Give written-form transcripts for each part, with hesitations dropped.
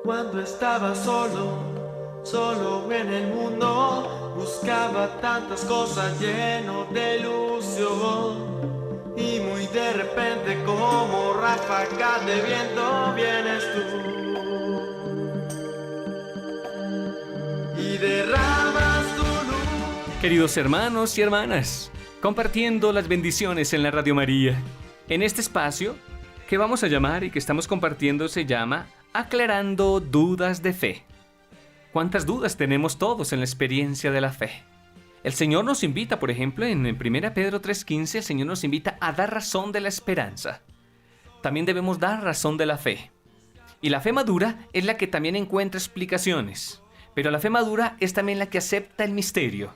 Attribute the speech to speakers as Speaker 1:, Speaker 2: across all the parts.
Speaker 1: Cuando estaba solo, solo en el mundo, buscaba tantas cosas lleno de ilusión. Y muy de repente, como ráfaga de viento, vienes tú y derramas tu luz.
Speaker 2: Queridos hermanos y hermanas, compartiendo las bendiciones en la Radio María. En este espacio que vamos a llamar y que estamos compartiendo se llama Aclarando Dudas de Fe. ¿Cuántas dudas tenemos todos en la experiencia de la fe? El Señor nos invita, por ejemplo, en 1 Pedro 3:15, el Señor nos invita a dar razón de la esperanza. También debemos dar razón de la fe. Y la fe madura es la que también encuentra explicaciones. Pero la fe madura es también la que acepta el misterio.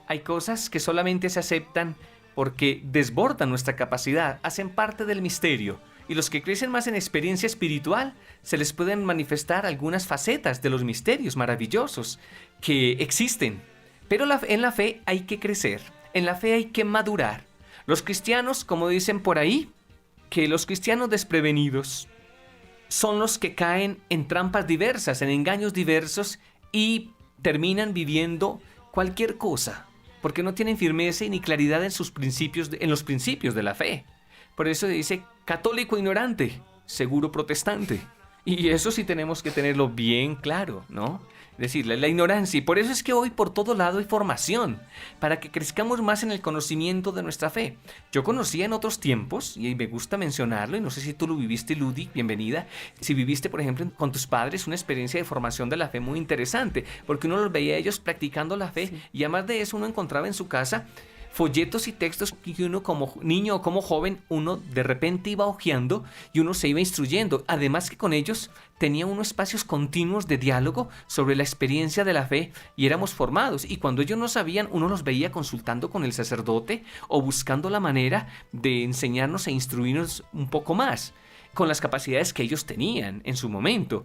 Speaker 2: Hay cosas que solamente se aceptan porque desbordan nuestra capacidad, hacen parte del misterio. Y los que crecen más en experiencia espiritual, se les pueden manifestar algunas facetas de los misterios maravillosos que existen. Pero en la fe hay que crecer, en la fe hay que madurar. Los cristianos, como dicen por ahí, que los cristianos desprevenidos son los que caen en trampas diversas, en engaños diversos y terminan viviendo cualquier cosa, porque no tienen firmeza ni claridad en sus principios, en los principios de la fe. Por eso dice católico ignorante, seguro protestante. Y eso sí tenemos que tenerlo bien claro, ¿no? Es decir, la ignorancia. Y por eso es que hoy por todo lado hay formación, para que crezcamos más en el conocimiento de nuestra fe. Yo conocía en otros tiempos, y me gusta mencionarlo, y no sé si tú lo viviste, Ludi, bienvenida. Si viviste, por ejemplo, con tus padres una experiencia de formación de la fe muy interesante, porque uno los veía a ellos practicando la fe, sí. Y además de eso uno encontraba en su casa folletos y textos que uno como niño o como joven, uno de repente iba hojeando y uno se iba instruyendo. Además que con ellos tenía unos espacios continuos de diálogo sobre la experiencia de la fe y éramos formados. Y cuando ellos no sabían, uno los veía consultando con el sacerdote o buscando la manera de enseñarnos e instruirnos un poco más con las capacidades que ellos tenían en su momento.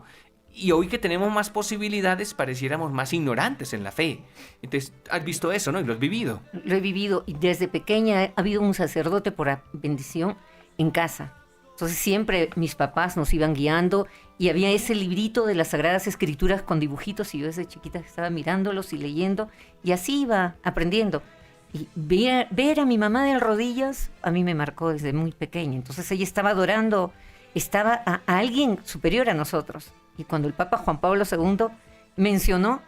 Speaker 2: Y hoy que tenemos más posibilidades, pareciéramos más ignorantes en la fe. Entonces, has visto eso, ¿no? Y lo has vivido.
Speaker 3: Lo he vivido y desde pequeña ha habido un sacerdote por bendición en casa. Entonces siempre mis papás nos iban guiando y había ese librito de las Sagradas Escrituras con dibujitos y yo desde chiquita estaba mirándolos y leyendo y así iba aprendiendo. Y ver a mi mamá de rodillas a mí me marcó desde muy pequeña. Entonces ella estaba adorando, estaba a alguien superior a nosotros. Y cuando el Papa Juan Pablo II mencionó,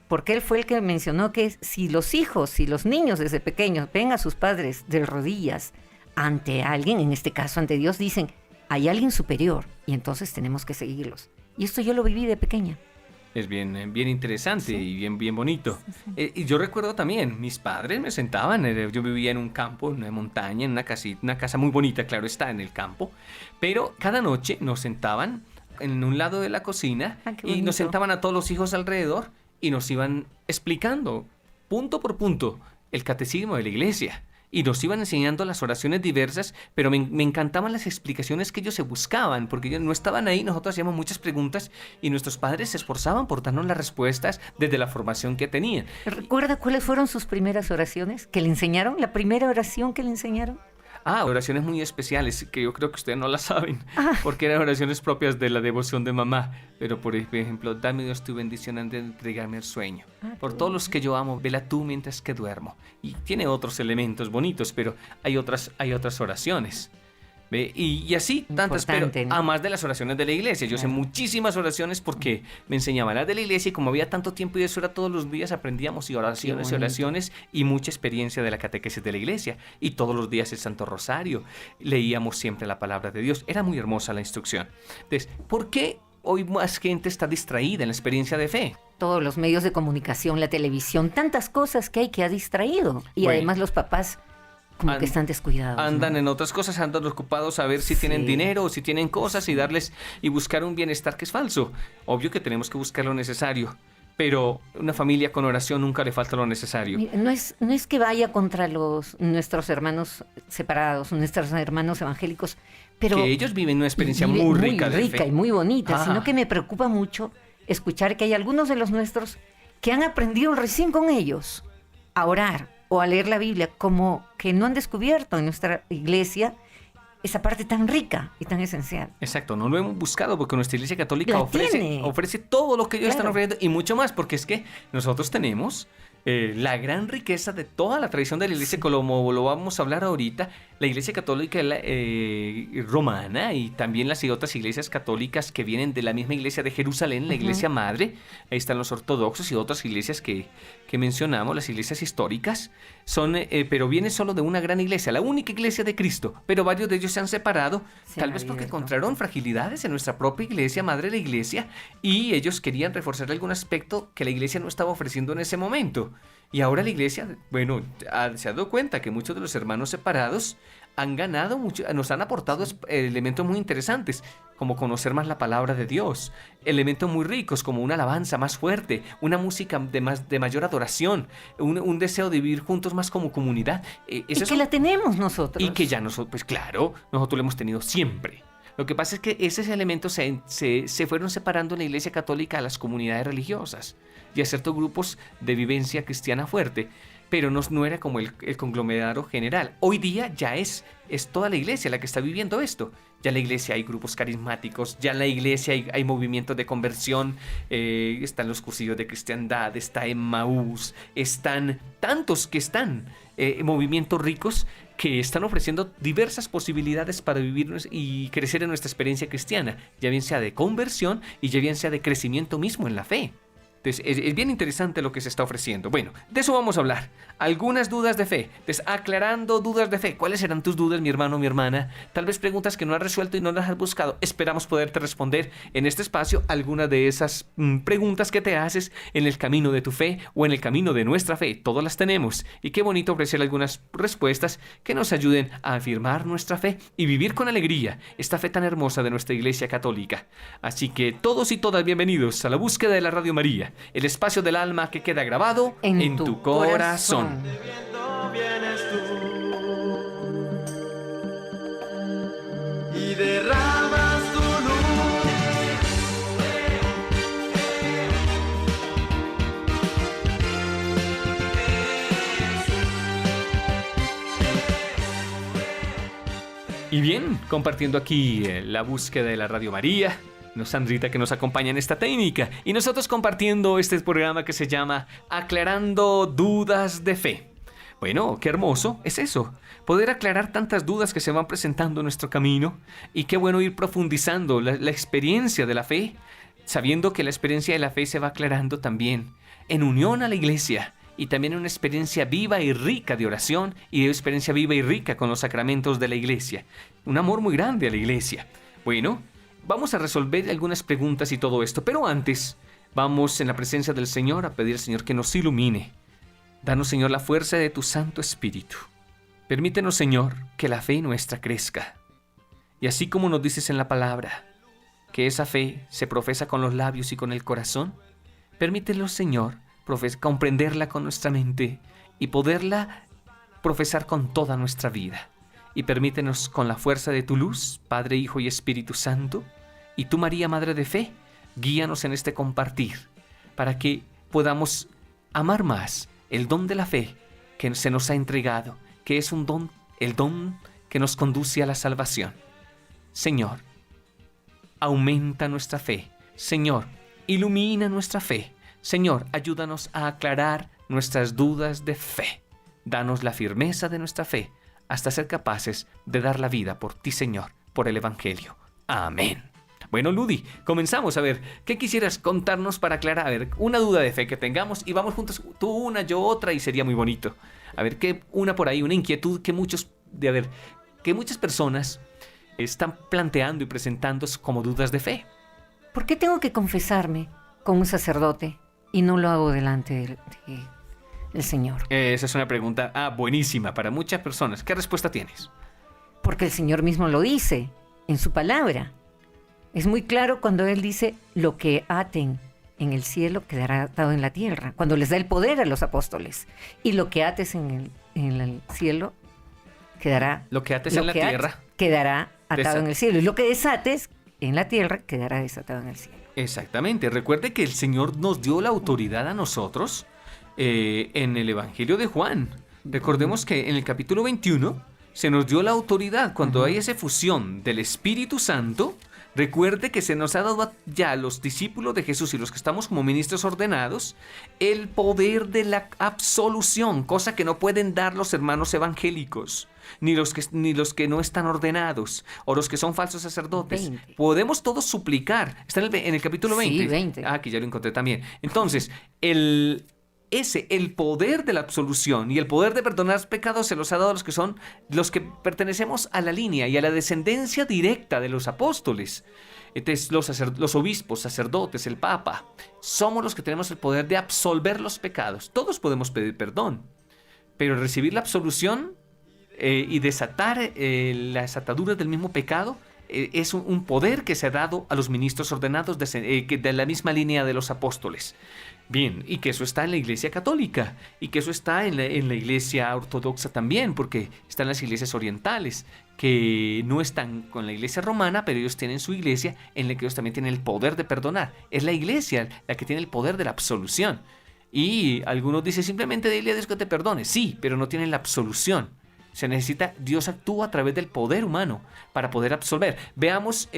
Speaker 3: porque él fue el que mencionó que si los hijos, si los niños desde pequeños ven a sus padres de rodillas ante alguien, en este caso ante Dios, dicen, hay alguien superior y entonces tenemos que seguirlos. Y esto yo lo viví de pequeña.
Speaker 2: Es bien interesante, sí. Y bien bonito. Sí, sí. Y yo recuerdo también, mis padres me sentaban, yo vivía en un campo, en una montaña, en una casa muy bonita, claro está, en el campo, pero cada noche nos sentaban en un lado de la cocina y nos sentaban a todos los hijos alrededor y nos iban explicando punto por punto el catecismo de la iglesia y nos iban enseñando las oraciones diversas, pero me encantaban las explicaciones que ellos se buscaban porque ellos no estaban ahí, nosotros hacíamos muchas preguntas y nuestros padres se esforzaban por darnos las respuestas desde la formación que tenían.
Speaker 3: ¿Recuerda cuáles fueron sus primeras oraciones que le enseñaron? ¿La primera oración que le enseñaron?
Speaker 2: Oraciones muy especiales que yo creo que ustedes no las saben, porque eran oraciones propias de la devoción de mamá. Pero por ejemplo, dame Dios tu bendición antes de entregarme el sueño. Por todos los que yo amo, vela tú mientras que duermo. Y tiene otros elementos bonitos, pero hay otras oraciones. ¿Ve? Y así tantas, pero ¿no? A más de las oraciones de la iglesia. Yo sé muchísimas oraciones porque me enseñaban las de la iglesia y como había tanto tiempo y eso era todos los días, aprendíamos y oraciones y mucha experiencia de la catequesis de la iglesia. Y todos los días el Santo Rosario, leíamos siempre la palabra de Dios. Era muy hermosa la instrucción. Entonces, ¿por qué hoy más gente está distraída en la experiencia de fe?
Speaker 3: Todos los medios de comunicación, la televisión, tantas cosas que hay que ha distraído. Y además los papás como que están descuidados.
Speaker 2: Andan, ¿no? En otras cosas, andan ocupados a ver si tienen dinero o si tienen cosas y darles y buscar un bienestar que es falso. Obvio que tenemos que buscar lo necesario, pero una familia con oración nunca le falta lo necesario.
Speaker 3: Mira, no es que vaya contra nuestros hermanos separados, nuestros hermanos evangélicos, pero
Speaker 2: que ellos viven una experiencia muy rica de fe.
Speaker 3: Y muy bonita, sino que me preocupa mucho escuchar que hay algunos de los nuestros que han aprendido recién con ellos a orar o a leer la Biblia, como que no han descubierto en nuestra iglesia esa parte tan rica y tan esencial.
Speaker 2: Exacto, no lo hemos buscado porque nuestra Iglesia Católica
Speaker 3: La
Speaker 2: ofrece todo lo que ellos están
Speaker 3: Claro.
Speaker 2: ofreciendo y mucho más, porque es que nosotros tenemos la gran riqueza de toda la tradición de la Iglesia, como lo vamos a hablar ahorita, la Iglesia Católica romana y también las otras iglesias católicas que vienen de la misma Iglesia de Jerusalén, la Iglesia Madre, ahí están los ortodoxos y otras iglesias que mencionamos, las iglesias históricas, pero viene solo de una gran iglesia, la única iglesia de Cristo, pero varios de ellos se han separado,
Speaker 3: Se
Speaker 2: tal
Speaker 3: han
Speaker 2: vez porque
Speaker 3: abierto.
Speaker 2: encontraron fragilidades en nuestra propia iglesia, madre de la iglesia, y ellos querían reforzar algún aspecto que la iglesia no estaba ofreciendo en ese momento. Y ahora la iglesia, bueno, se ha dado cuenta que muchos de los hermanos separados han ganado mucho, nos han aportado elementos muy interesantes, como conocer más la palabra de Dios, elementos muy ricos como una alabanza más fuerte, una música de mayor adoración, un deseo de vivir juntos más como comunidad.
Speaker 3: Y que la tenemos nosotros.
Speaker 2: Y que ya nosotros, pues claro, nosotros lo hemos tenido siempre. Lo que pasa es que esos elementos se fueron separando en la Iglesia Católica a las comunidades religiosas y a ciertos grupos de vivencia cristiana fuerte, pero no era como el conglomerado general. Hoy día ya es toda la Iglesia la que está viviendo esto. Ya en la Iglesia hay grupos carismáticos, ya en la Iglesia hay movimientos de conversión, están los cursillos de cristiandad, está Emmaús, están tantos que están movimientos ricos que están ofreciendo diversas posibilidades para vivir y crecer en nuestra experiencia cristiana, ya bien sea de conversión y ya bien sea de crecimiento mismo en la fe. Entonces, es bien interesante lo que se está ofreciendo. Bueno, de eso vamos a hablar. Algunas dudas de fe. Entonces, aclarando dudas de fe. ¿Cuáles serán tus dudas, mi hermano, mi hermana? Tal vez preguntas que no has resuelto y no las has buscado. Esperamos poderte responder en este espacio algunas de esas preguntas que te haces en el camino de tu fe o en el camino de nuestra fe. Todas las tenemos. Y qué bonito ofrecer algunas respuestas que nos ayuden a afirmar nuestra fe y vivir con alegría esta fe tan hermosa de nuestra Iglesia Católica. Así que todos y todas bienvenidos a la búsqueda de la Radio María. El espacio del alma que queda grabado en tu corazón.
Speaker 1: De viento vienes tú y derramas tu luz.
Speaker 2: Y bien, compartiendo aquí la búsqueda de la Radio María, Sandrita que nos acompaña en esta técnica y nosotros compartiendo este programa que se llama Aclarando Dudas de Fe. Bueno, qué hermoso es eso, poder aclarar tantas dudas que se van presentando en nuestro camino y qué bueno ir profundizando la experiencia de la fe, sabiendo que la experiencia de la fe se va aclarando también en unión a la iglesia y también en una experiencia viva y rica de oración y de experiencia viva y rica con los sacramentos de la iglesia. Un amor muy grande a la iglesia. Bueno, vamos a resolver algunas preguntas y todo esto, pero antes vamos en la presencia del Señor a pedir al Señor que nos ilumine. Danos, Señor, la fuerza de tu Santo Espíritu. Permítenos, Señor, que la fe nuestra crezca. Y así como nos dices en la palabra, que esa fe se profesa con los labios y con el corazón, permítelo, Señor, comprenderla con nuestra mente y poderla profesar con toda nuestra vida. Y permítenos con la fuerza de tu luz, Padre, Hijo y Espíritu Santo, y tú, María, Madre de Fe, guíanos en este compartir, para que podamos amar más el don de la fe que se nos ha entregado, que es un don, el don que nos conduce a la salvación. Señor, aumenta nuestra fe. Señor, ilumina nuestra fe. Señor, ayúdanos a aclarar nuestras dudas de fe. Danos la firmeza de nuestra fe, hasta ser capaces de dar la vida por ti, Señor, por el Evangelio. Amén. Bueno, Ludi, comenzamos. A ver, ¿qué quisieras contarnos para aclarar? A ver, una duda de fe que tengamos y vamos juntos, tú una, yo otra, y sería muy bonito. A ver, ¿qué una por ahí, una inquietud que muchas personas están planteando y presentando como dudas de fe?
Speaker 3: ¿Por qué tengo que confesarme con un sacerdote y no lo hago delante del Señor?
Speaker 2: Esa es una pregunta buenísima para muchas personas. ¿Qué respuesta tienes?
Speaker 3: Porque el Señor mismo lo dice en su palabra. Es muy claro cuando Él dice, lo que aten en el cielo quedará atado en la tierra, cuando les da el poder a los apóstoles. Y lo que ates en el cielo quedará...
Speaker 2: Lo que ates en la tierra
Speaker 3: quedará atado en el cielo. Y lo que desates en la tierra quedará desatado en el cielo.
Speaker 2: Exactamente. Recuerde que el Señor nos dio la autoridad a nosotros en el Evangelio de Juan. Recordemos que en el capítulo 21, se nos dio la autoridad. Cuando hay esa fusión del Espíritu Santo, recuerde que se nos ha dado ya a los discípulos de Jesús y los que estamos como ministros ordenados el poder de la absolución, cosa que no pueden dar los hermanos evangélicos, ni los que no están ordenados o los que son falsos sacerdotes.
Speaker 3: 20.
Speaker 2: Podemos todos suplicar. Está en el capítulo 20.
Speaker 3: Sí, 20.
Speaker 2: Ah, aquí ya lo encontré también. Entonces, el poder de la absolución y el poder de perdonar los pecados se los ha dado a los que pertenecemos a la línea y a la descendencia directa de los apóstoles. Entonces, los obispos, sacerdotes, el papa, somos los que tenemos el poder de absolver los pecados. Todos podemos pedir perdón, pero recibir la absolución y desatar las ataduras del mismo pecado es un poder que se ha dado a los ministros ordenados de la misma línea de los apóstoles. Bien, y que eso está en la Iglesia Católica, y que eso está en la Iglesia Ortodoxa también, porque están las iglesias orientales, que no están con la Iglesia Romana, pero ellos tienen su iglesia en la que ellos también tienen el poder de perdonar. Es la Iglesia la que tiene el poder de la absolución. Y algunos dicen simplemente dile a Dios que te perdone. Sí, pero no tienen la absolución. Se necesita, Dios actúa a través del poder humano para poder absolver. Veamos,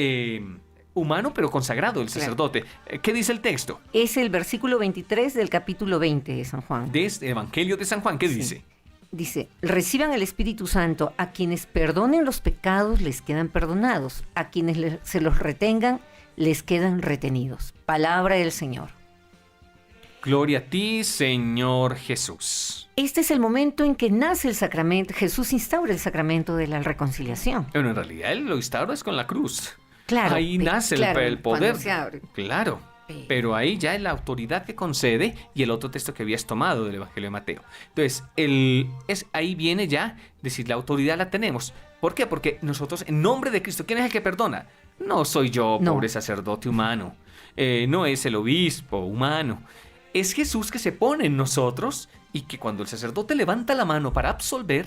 Speaker 2: humano pero consagrado, el sacerdote. ¿Qué dice el texto?
Speaker 3: Es el versículo 23 del capítulo 20 de San Juan.
Speaker 2: De este Evangelio de San Juan, ¿qué dice?
Speaker 3: Dice, reciban el Espíritu Santo, a quienes perdonen los pecados les quedan perdonados, a quienes se los retengan les quedan retenidos. Palabra del Señor.
Speaker 2: Gloria a ti, Señor Jesús.
Speaker 3: Este es el momento en que nace el sacramento. Jesús instaura el sacramento de la reconciliación.
Speaker 2: Bueno, en realidad él lo instaura es con la cruz.
Speaker 3: Claro,
Speaker 2: ahí nace
Speaker 3: claro,
Speaker 2: el poder.
Speaker 3: cuando se abre.
Speaker 2: Claro. Pero ahí ya es la autoridad que concede y el otro texto que habías tomado del Evangelio de Mateo. Entonces, ahí viene ya decir, la autoridad la tenemos. ¿Por qué? Porque nosotros, en nombre de Cristo, ¿quién es el que perdona? No soy yo,
Speaker 3: No.
Speaker 2: pobre sacerdote humano. No es el obispo humano. Es Jesús que se pone en nosotros y que cuando el sacerdote levanta la mano para absolver,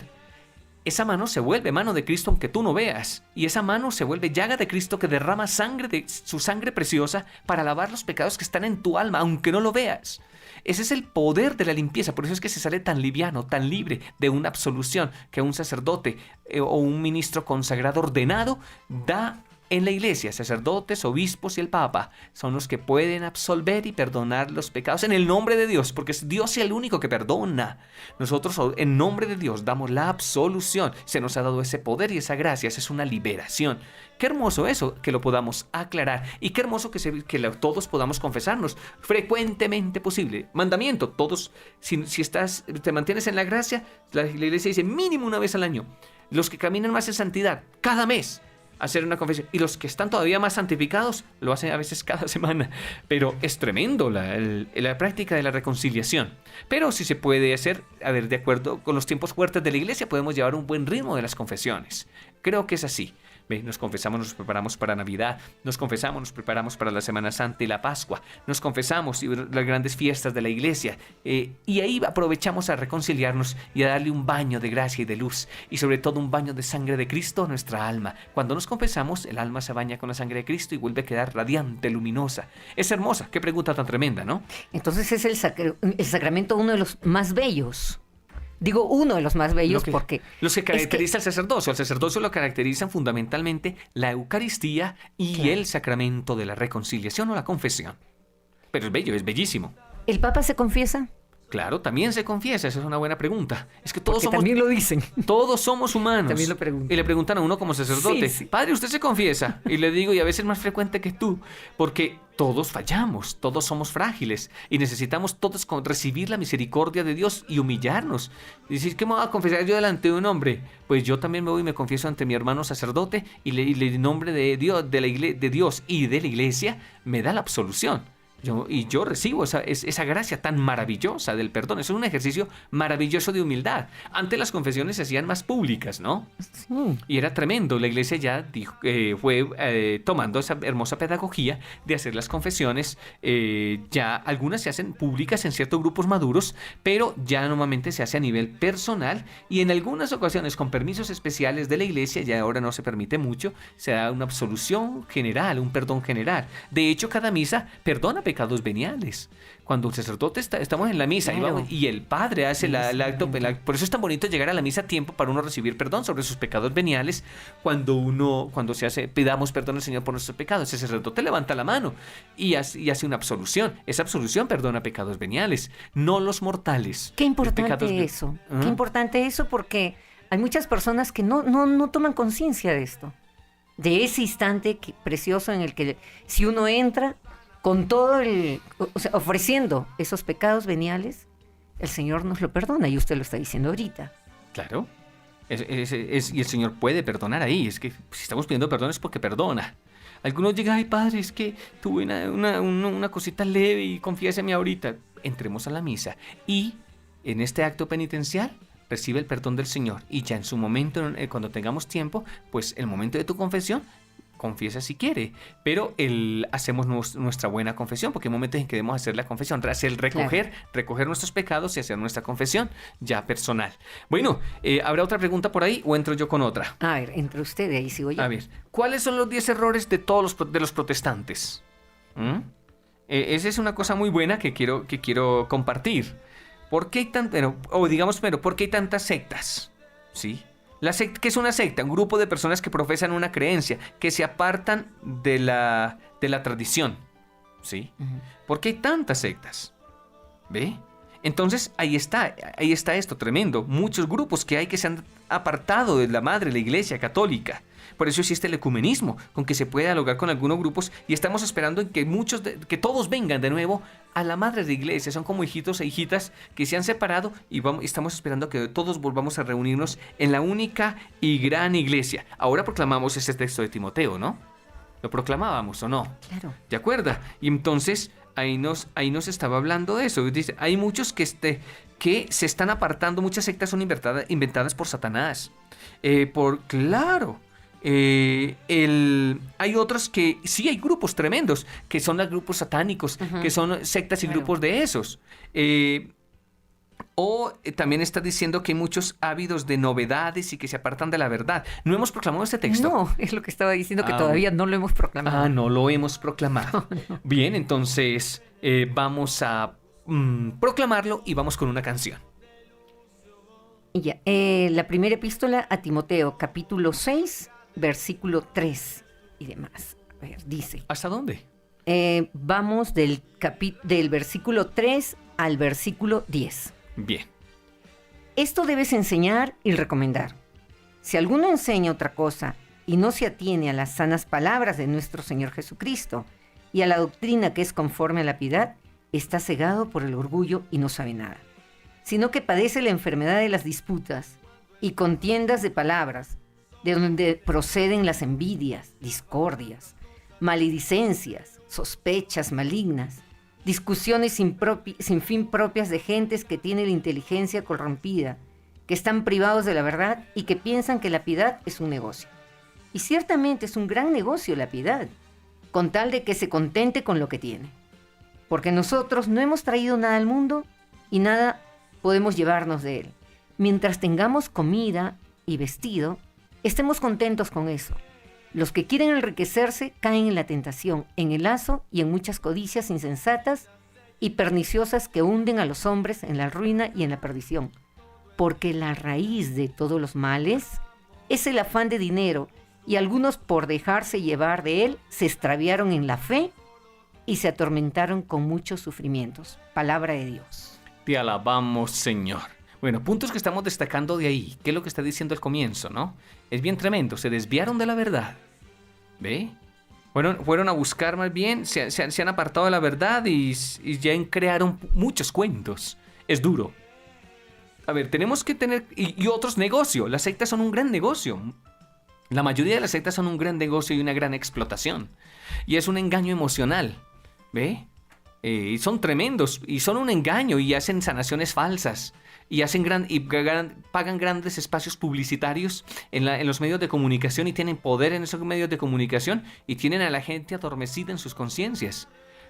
Speaker 2: esa mano se vuelve mano de Cristo aunque tú no veas. Y esa mano se vuelve llaga de Cristo que derrama su sangre preciosa para lavar los pecados que están en tu alma aunque no lo veas. Ese es el poder de la limpieza. Por eso es que se sale tan liviano, tan libre de una absolución que un sacerdote o un ministro consagrado ordenado da en la iglesia. Sacerdotes, obispos y el papa son los que pueden absolver y perdonar los pecados en el nombre de Dios, porque es Dios el único que perdona. Nosotros en nombre de Dios damos la absolución. Se nos ha dado ese poder y esa gracia. Esa es una liberación. Qué hermoso eso, que lo podamos aclarar. Y qué hermoso que todos podamos confesarnos frecuentemente posible. Mandamiento, todos, si te mantienes en la gracia, la iglesia dice mínimo una vez al año. Los que caminan más en santidad, cada mes hacer una confesión. Y los que están todavía más santificados lo hacen a veces cada semana. Pero es tremendo la práctica de la reconciliación. Pero si se puede hacer, de acuerdo con los tiempos fuertes de la iglesia, podemos llevar un buen ritmo de las confesiones. Creo que es así. Nos confesamos, nos preparamos para Navidad, nos confesamos, nos preparamos para la Semana Santa y la Pascua, nos confesamos y las grandes fiestas de la iglesia, y ahí aprovechamos a reconciliarnos y a darle un baño de gracia y de luz, y sobre todo un baño de sangre de Cristo a nuestra alma. Cuando nos confesamos, el alma se baña con la sangre de Cristo y vuelve a quedar radiante, luminosa. Es hermosa, qué pregunta tan tremenda, ¿no?
Speaker 3: Entonces es el sacramento uno de los más bellos. Digo uno de los más bellos porque...
Speaker 2: Los que caracteriza al sacerdocio. Al sacerdocio lo caracterizan fundamentalmente la Eucaristía y
Speaker 3: claro,
Speaker 2: el sacramento de la reconciliación o la confesión. Pero es bello, es bellísimo.
Speaker 3: ¿El Papa se confiesa?
Speaker 2: Claro, también se confiesa. Esa es una buena pregunta. Es que todos somos...
Speaker 3: también lo dicen.
Speaker 2: Todos somos humanos.
Speaker 3: También lo preguntan.
Speaker 2: Y le preguntan a uno como sacerdote,
Speaker 3: Sí.
Speaker 2: Padre, ¿usted se confiesa? Y le digo, y a veces más frecuente que tú, porque todos fallamos, todos somos frágiles y necesitamos todos recibir la misericordia de Dios y humillarnos. Y decir, ¿qué me voy a confesar yo delante de un hombre? Pues yo también me voy y me confieso ante mi hermano sacerdote y en nombre de Dios, de Dios y de la iglesia me da la absolución. Yo recibo esa gracia tan maravillosa del perdón. Es un ejercicio maravilloso de humildad. Antes las confesiones se hacían más públicas, ¿no?
Speaker 3: Sí.
Speaker 2: Y era tremendo. La iglesia ya fue tomando esa hermosa pedagogía de hacer las confesiones. Ya algunas se hacen públicas en ciertos grupos maduros, pero ya normalmente se hace a nivel personal y en algunas ocasiones con permisos especiales de la iglesia, ya ahora no se permite mucho, se da una absolución general, un perdón general. De hecho, cada misa perdona pecados pecados veniales. Cuando el sacerdote estamos en la misa y el padre hace el acto, por eso es tan bonito llegar a la misa a tiempo para uno recibir perdón sobre sus pecados veniales. Cuando pidamos perdón al Señor por nuestros pecados, el sacerdote levanta la mano y hace una absolución. Esa absolución perdona pecados veniales, no los mortales.
Speaker 3: Qué importante eso. Qué importante eso, porque hay muchas personas que no toman conciencia de esto. De ese instante precioso en el que si uno entra con todo ofreciendo esos pecados veniales, el Señor nos lo perdona, y usted lo está diciendo ahorita.
Speaker 2: Claro, y el Señor puede perdonar ahí. Es que si estamos pidiendo perdón es porque perdona. Algunos llegan, ay padre, es que tuve una cosita leve y confiéseme ahorita. Entremos a la misa y en este acto penitencial recibe el perdón del Señor, y ya en su momento, cuando tengamos tiempo, pues el momento de tu confesión, confiesa si quiere, pero hacemos nuestra buena confesión, porque hay momentos en que debemos hacer la confesión, recoger nuestros pecados y hacer nuestra confesión ya personal. Bueno, ¿habrá otra pregunta por ahí o entro yo con otra?
Speaker 3: A ver, entre usted y ahí sigo yo.
Speaker 2: A ver, ¿cuáles son los 10 errores de todos los protestantes? Esa es una cosa muy buena que quiero compartir. ¿Por qué ¿por qué hay tantas sectas? ¿Sí? ¿Qué es una secta? Un grupo de personas que profesan una creencia, que se apartan de la tradición. ¿Sí?
Speaker 3: Uh-huh.
Speaker 2: ¿Por qué hay tantas sectas? ¿Ve? Entonces, ahí está esto tremendo. Muchos grupos que se han apartado de la madre, la Iglesia Católica. Por eso existe el ecumenismo, con que se puede dialogar con algunos grupos, y estamos esperando en que todos vengan de nuevo a la madre de Iglesia. Son como hijitos e hijitas que se han separado y estamos esperando que todos volvamos a reunirnos en la única y gran Iglesia. Ahora proclamamos ese texto de Timoteo, ¿no? ¿Lo proclamábamos o no?
Speaker 3: Claro.
Speaker 2: ¿De acuerdo? Y entonces ahí nos estaba hablando de eso. Dice, hay muchos que se están apartando, muchas sectas son inventadas por Satanás. Claro. Hay otros que sí, hay grupos tremendos, que son los grupos satánicos, uh-huh, que son sectas y grupos de esos. También está diciendo que hay muchos ávidos de novedades y que se apartan de la verdad. ¿No hemos proclamado este texto?
Speaker 3: No, es lo que estaba diciendo, que todavía no lo hemos proclamado.
Speaker 2: No lo hemos proclamado. No. Bien, entonces vamos a proclamarlo y vamos con una canción.
Speaker 3: Ya, la primera epístola a Timoteo, capítulo 6, versículo 3 y demás. A ver, dice.
Speaker 2: ¿Hasta dónde?
Speaker 3: Vamos del versículo 3 al versículo 10.
Speaker 2: Bien.
Speaker 3: Esto debes enseñar y recomendar. Si alguno enseña otra cosa y no se atiene a las sanas palabras de nuestro Señor Jesucristo y a la doctrina que es conforme a la piedad, está cegado por el orgullo y no sabe nada, sino que padece la enfermedad de las disputas y contiendas de palabras, de donde proceden las envidias, discordias, maledicencias, sospechas malignas, discusiones sin fin propias de gentes que tienen la inteligencia corrompida, que están privados de la verdad y que piensan que la piedad es un negocio. Y ciertamente es un gran negocio la piedad, con tal de que se contente con lo que tiene. Porque nosotros no hemos traído nada al mundo y nada podemos llevarnos de él. Mientras tengamos comida y vestido, estemos contentos con eso. Los que quieren enriquecerse caen en la tentación, en el lazo y en muchas codicias insensatas y perniciosas que hunden a los hombres en la ruina y en la perdición. Porque la raíz de todos los males es el afán de dinero, y algunos por dejarse llevar de él se extraviaron en la fe y se atormentaron con muchos sufrimientos. Palabra de Dios.
Speaker 2: Te alabamos, Señor. Bueno, puntos que estamos destacando de ahí. ¿Qué es lo que está diciendo al comienzo, no? Es bien tremendo. Se desviaron de la verdad. ¿Ve? Fueron a buscar más bien, se han apartado de la verdad y ya crearon muchos cuentos. Es duro. A ver, tenemos que tener... Y otros negocios. Las sectas son un gran negocio. La mayoría de las sectas son un gran negocio y una gran explotación. Y es un engaño emocional. ¿Ve? Y son tremendos. Y son un engaño y hacen sanaciones falsas. Y pagan grandes espacios publicitarios en los medios de comunicación y tienen poder en esos medios de comunicación y tienen a la gente adormecida en sus conciencias.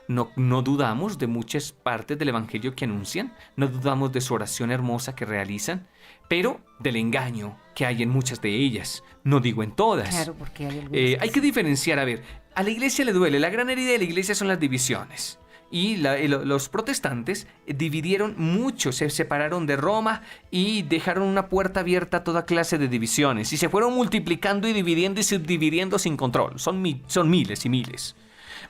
Speaker 2: No dudamos de muchas partes del evangelio que anuncian, no dudamos de su oración hermosa que realizan, pero del engaño que hay en muchas de ellas. No digo en todas.
Speaker 3: Claro, porque hay
Speaker 2: que diferenciar, a ver, a la iglesia le duele, la gran herida de la iglesia son las divisiones. Los protestantes dividieron mucho, se separaron de Roma y dejaron una puerta abierta a toda clase de divisiones. Y se fueron multiplicando y dividiendo y subdividiendo sin control. Son miles y miles.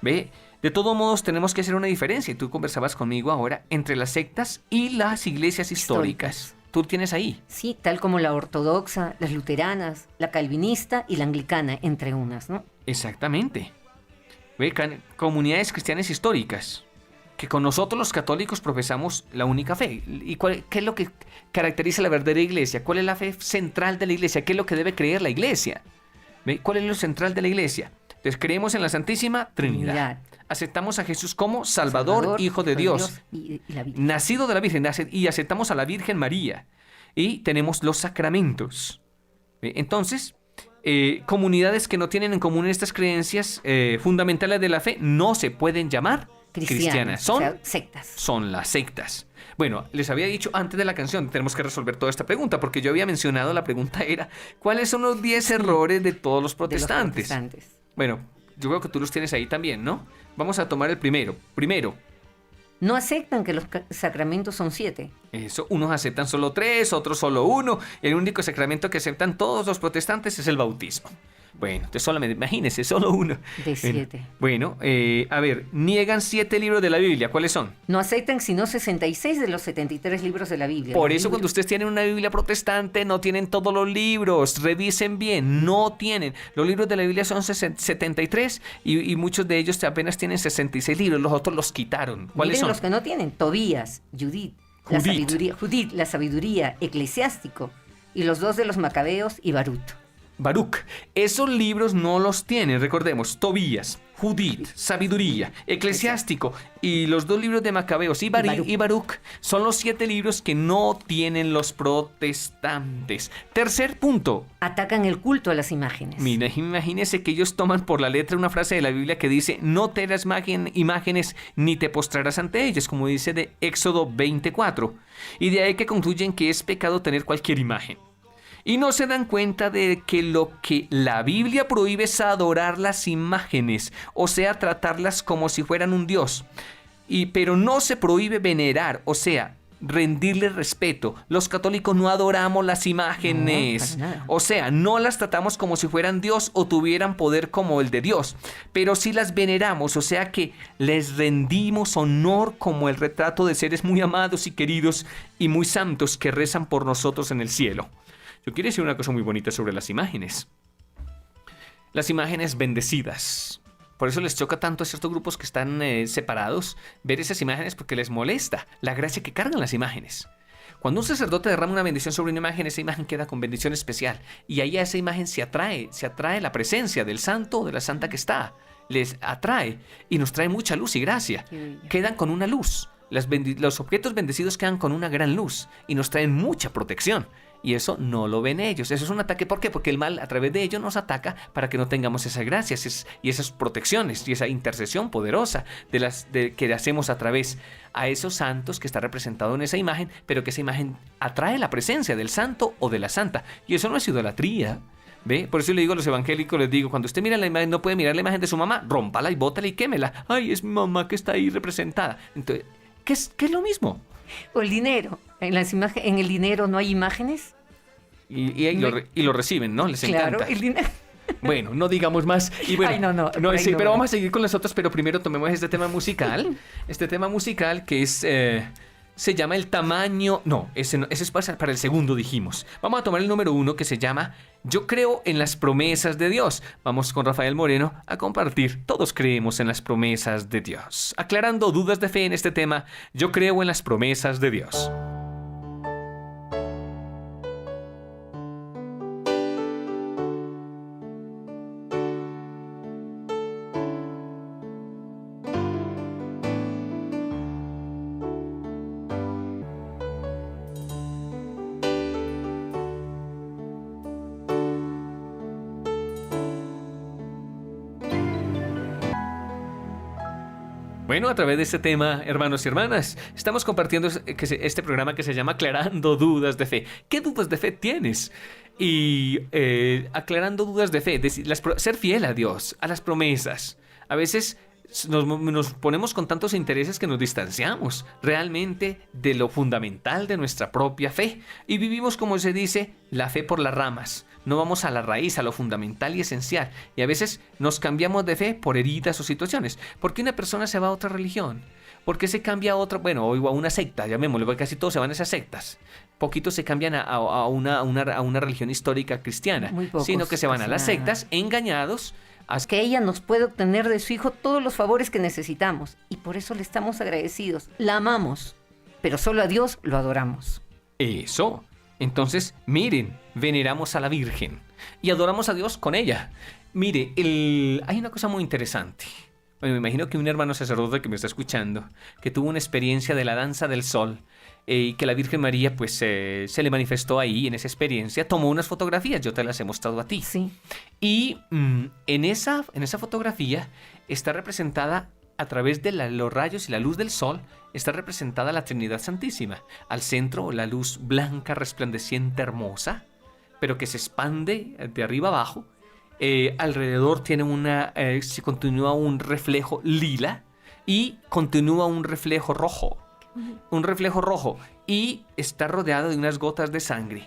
Speaker 2: ¿Ve? De todos modos, tenemos que hacer una diferencia. Y tú conversabas conmigo ahora entre las sectas y las iglesias históricas. ¿Tú tienes ahí?
Speaker 3: Sí, tal como la ortodoxa, las luteranas, la calvinista y la anglicana, entre unas, ¿no?
Speaker 2: Exactamente. ¿Ve? Comunidades cristianas históricas, que con nosotros los católicos profesamos la única fe. ¿Y qué es lo que caracteriza la verdadera iglesia? ¿Cuál es la fe central de la iglesia? ¿Qué es lo que debe creer la iglesia? ¿Ve? ¿Cuál es lo central de la iglesia? Entonces creemos en la Santísima Trinidad. Aceptamos a Jesús como Salvador, Hijo de Dios,
Speaker 3: y la Virgen.
Speaker 2: Nacido de la Virgen, y aceptamos a la Virgen María. Y tenemos los sacramentos. ¿Ve? Entonces, comunidades que no tienen en común estas creencias fundamentales de la fe no se pueden llamar cristianas. Son,
Speaker 3: o sea, sectas.
Speaker 2: Son las sectas. Bueno, les había dicho antes de la canción, tenemos que resolver toda esta pregunta, porque yo había mencionado, la pregunta era, ¿cuáles son los 10 errores de todos los protestantes? Bueno, yo creo que tú los tienes ahí también, ¿no? Vamos a tomar el primero. Primero.
Speaker 3: No aceptan que los sacramentos son 7.
Speaker 2: Eso, unos aceptan solo 3, otros solo 1. El único sacramento que aceptan todos los protestantes es el bautismo. Bueno, entonces solamente, imagínense, solo 1.
Speaker 3: De 7.
Speaker 2: Bueno, a ver, niegan 7 libros de la Biblia. ¿Cuáles son?
Speaker 3: No aceptan sino 66 de los 73 libros de la Biblia.
Speaker 2: Por eso cuando ustedes tienen una Biblia protestante, no tienen todos los libros. Revisen bien, no tienen. Los libros de la Biblia son 73 y muchos de ellos apenas tienen 66 libros. Los otros los quitaron. ¿Cuáles son?
Speaker 3: Los que no tienen: Tobías, Judith, la sabiduría, Eclesiástico, y los 2 de los Macabeos y Baruch.
Speaker 2: Esos libros no los tienen, recordemos, Tobías, Judith, Sabiduría, Eclesiástico y los 2 libros de Macabeos y Baruch son los 7 libros que no tienen los protestantes. Tercer punto.
Speaker 3: Atacan el culto a las imágenes.
Speaker 2: Mira, imagínense que ellos toman por la letra una frase de la Biblia que dice: no te harás imágenes ni te postrarás ante ellas, como dice de Éxodo 24. Y de ahí que concluyen que es pecado tener cualquier imagen. Y no se dan cuenta de que lo que la Biblia prohíbe es adorar las imágenes, o sea, tratarlas como si fueran un dios. Pero no se prohíbe venerar, o sea, rendirle respeto. Los católicos no adoramos las imágenes. No, o sea, no las tratamos como si fueran Dios o tuvieran poder como el de Dios. Pero sí las veneramos, o sea que les rendimos honor como el retrato de seres muy amados y queridos y muy santos que rezan por nosotros en el cielo. Yo quiero decir una cosa muy bonita sobre las imágenes. Las imágenes bendecidas. Por eso les choca tanto a ciertos grupos que están separados ver esas imágenes, porque les molesta la gracia que cargan las imágenes. Cuando un sacerdote derrama una bendición sobre una imagen, esa imagen queda con bendición especial. Y ahí a esa imagen se atrae la presencia del santo o de la santa que está. Les atrae y nos trae mucha luz y gracia. Quedan con una luz. Los objetos bendecidos quedan con una gran luz y nos traen mucha protección. Y eso no lo ven ellos. Eso es un ataque. ¿Por qué? Porque el mal a través de ellos nos ataca para que no tengamos esas gracias y esas protecciones y esa intercesión poderosa que hacemos a través a esos santos que está representado en esa imagen, pero que esa imagen atrae la presencia del santo o de la santa. Y eso no es idolatría. ¿Ve? Por eso le digo a los evangélicos, les digo, cuando usted mira la imagen, no puede mirar la imagen de su mamá, rómpala y bótala y quémela. Ay, es mi mamá que está ahí representada. Entonces, ¿qué es lo mismo?
Speaker 3: O el dinero. En el dinero no hay imágenes.
Speaker 2: Y lo reciben, ¿no? Les encanta.
Speaker 3: Claro, el dinero.
Speaker 2: Bueno, no digamos más. Y bueno,
Speaker 3: Ay,
Speaker 2: sí, pero vamos a seguir con las otras, pero primero tomemos este tema musical. Este tema musical que es... se llama El Tamaño... No, ese es para el segundo, dijimos. Vamos a tomar el número 1, que se llama Yo creo en las promesas de Dios. Vamos con Rafael Moreno a compartir. Todos creemos en las promesas de Dios. Aclarando dudas de fe en este tema, Yo creo en las promesas de Dios. Bueno, a través de este tema, hermanos y hermanas, estamos compartiendo este programa que se llama Aclarando Dudas de Fe. ¿Qué dudas de fe tienes? Y aclarando dudas de fe, ser fiel a Dios, a las promesas. A veces nos ponemos con tantos intereses que nos distanciamos realmente de lo fundamental de nuestra propia fe. Y vivimos, como se dice, la fe por las ramas. No vamos a la raíz, a lo fundamental y esencial. Y a veces nos cambiamos de fe por heridas o situaciones. ¿Por qué una persona se va a otra religión? ¿Por qué se cambia a otra? Bueno, o a una secta, llamémosle, porque casi todos se van a esas sectas. Poquitos se cambian a una religión histórica cristiana,
Speaker 3: Muy pocos,
Speaker 2: sino que se van a las
Speaker 3: casi nada.
Speaker 2: sectas engañados.
Speaker 3: Que ella nos puede obtener de su hijo todos los favores que necesitamos. Y por eso le estamos agradecidos. La amamos, pero solo a Dios lo adoramos.
Speaker 2: Eso. Entonces, miren, veneramos a la Virgen y adoramos a Dios con ella. Mire, hay una cosa muy interesante. Bueno, me imagino que un hermano sacerdote que me está escuchando, que tuvo una experiencia de la danza del sol, y que la Virgen María pues se le manifestó ahí en esa experiencia, tomó unas fotografías, yo te las he mostrado a ti.
Speaker 3: Sí.
Speaker 2: Y en esa fotografía está representada a través de los rayos y la luz del sol, está representada la Trinidad Santísima. Al centro, la luz blanca, resplandeciente, hermosa, pero que se expande de arriba abajo. Alrededor tiene se continúa un reflejo lila y continúa un reflejo rojo. Un reflejo rojo y está rodeado de unas gotas de sangre.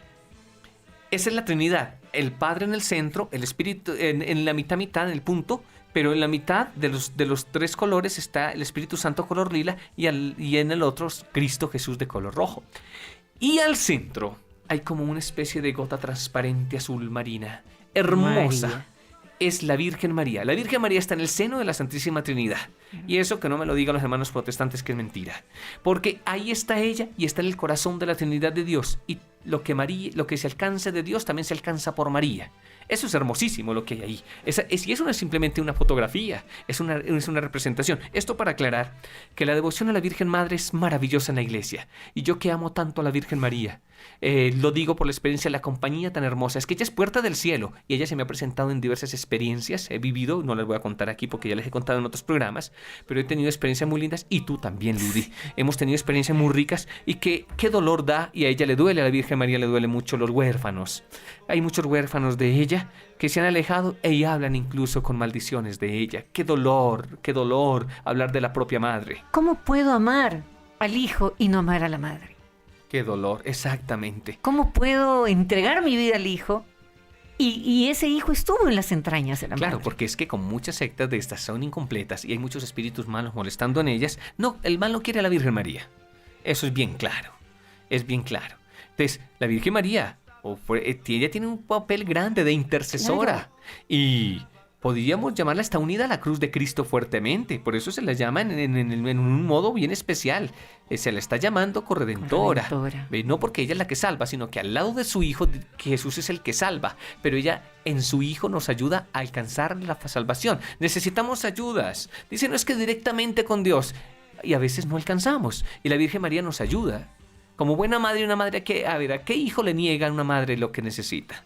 Speaker 2: Esa es la Trinidad. El Padre en el centro, el Espíritu en la mitad, en el punto, pero en la mitad de los tres colores está el Espíritu Santo color lila y en el otro Cristo Jesús de color rojo. Y al centro hay como una especie de gota transparente azul marina, hermosa.
Speaker 3: María.
Speaker 2: Es la Virgen María. La Virgen María está en el seno de la Santísima Trinidad. Y eso que no me lo digan los hermanos protestantes, que es mentira. Porque ahí está ella y está en el corazón de la Trinidad de Dios. Y lo que se alcanza de Dios también se alcanza por María. Eso es hermosísimo lo que hay ahí. Y eso no es simplemente una fotografía, es una representación. Esto para aclarar que la devoción a la Virgen Madre es maravillosa en la iglesia. Y yo que amo tanto a la Virgen María, lo digo por la experiencia de la compañía tan hermosa. Es que ella es puerta del cielo y ella se me ha presentado en diversas experiencias. He vivido, no las voy a contar aquí porque ya les he contado en otros programas, pero he tenido experiencias muy lindas y tú también, Ludi. Hemos tenido experiencias muy ricas y qué dolor da, y a ella le duele, a la Virgen María le duele mucho los huérfanos. Hay muchos huérfanos de ella que se han alejado y hablan incluso con maldiciones de ella. Qué dolor hablar de la propia madre.
Speaker 3: ¿Cómo puedo amar al hijo y no amar a la madre?
Speaker 2: Qué dolor, exactamente.
Speaker 3: ¿Cómo puedo entregar mi vida al hijo y ese hijo estuvo en las entrañas de la
Speaker 2: Claro,
Speaker 3: madre?
Speaker 2: porque es que con muchas sectas de estas son incompletas y hay muchos espíritus malos molestando en ellas. No, el mal no quiere a la Virgen María. Eso es bien claro. Es bien claro. Entonces, la Virgen María, ella tiene un papel grande de intercesora.
Speaker 3: Claro.
Speaker 2: Y podríamos llamarla, está unida a la cruz de Cristo fuertemente. Por eso se la llama en un modo bien especial. Se la está llamando corredentora. No porque ella es la que salva, sino que al lado de su Hijo, que Jesús es el que salva. Pero ella en su Hijo nos ayuda a alcanzar la salvación. Necesitamos ayudas. Dice, no es que directamente con Dios. Y a veces no alcanzamos. Y la Virgen María nos ayuda. Como buena madre, una madre ¿a qué hijo le niega a una madre lo que necesita?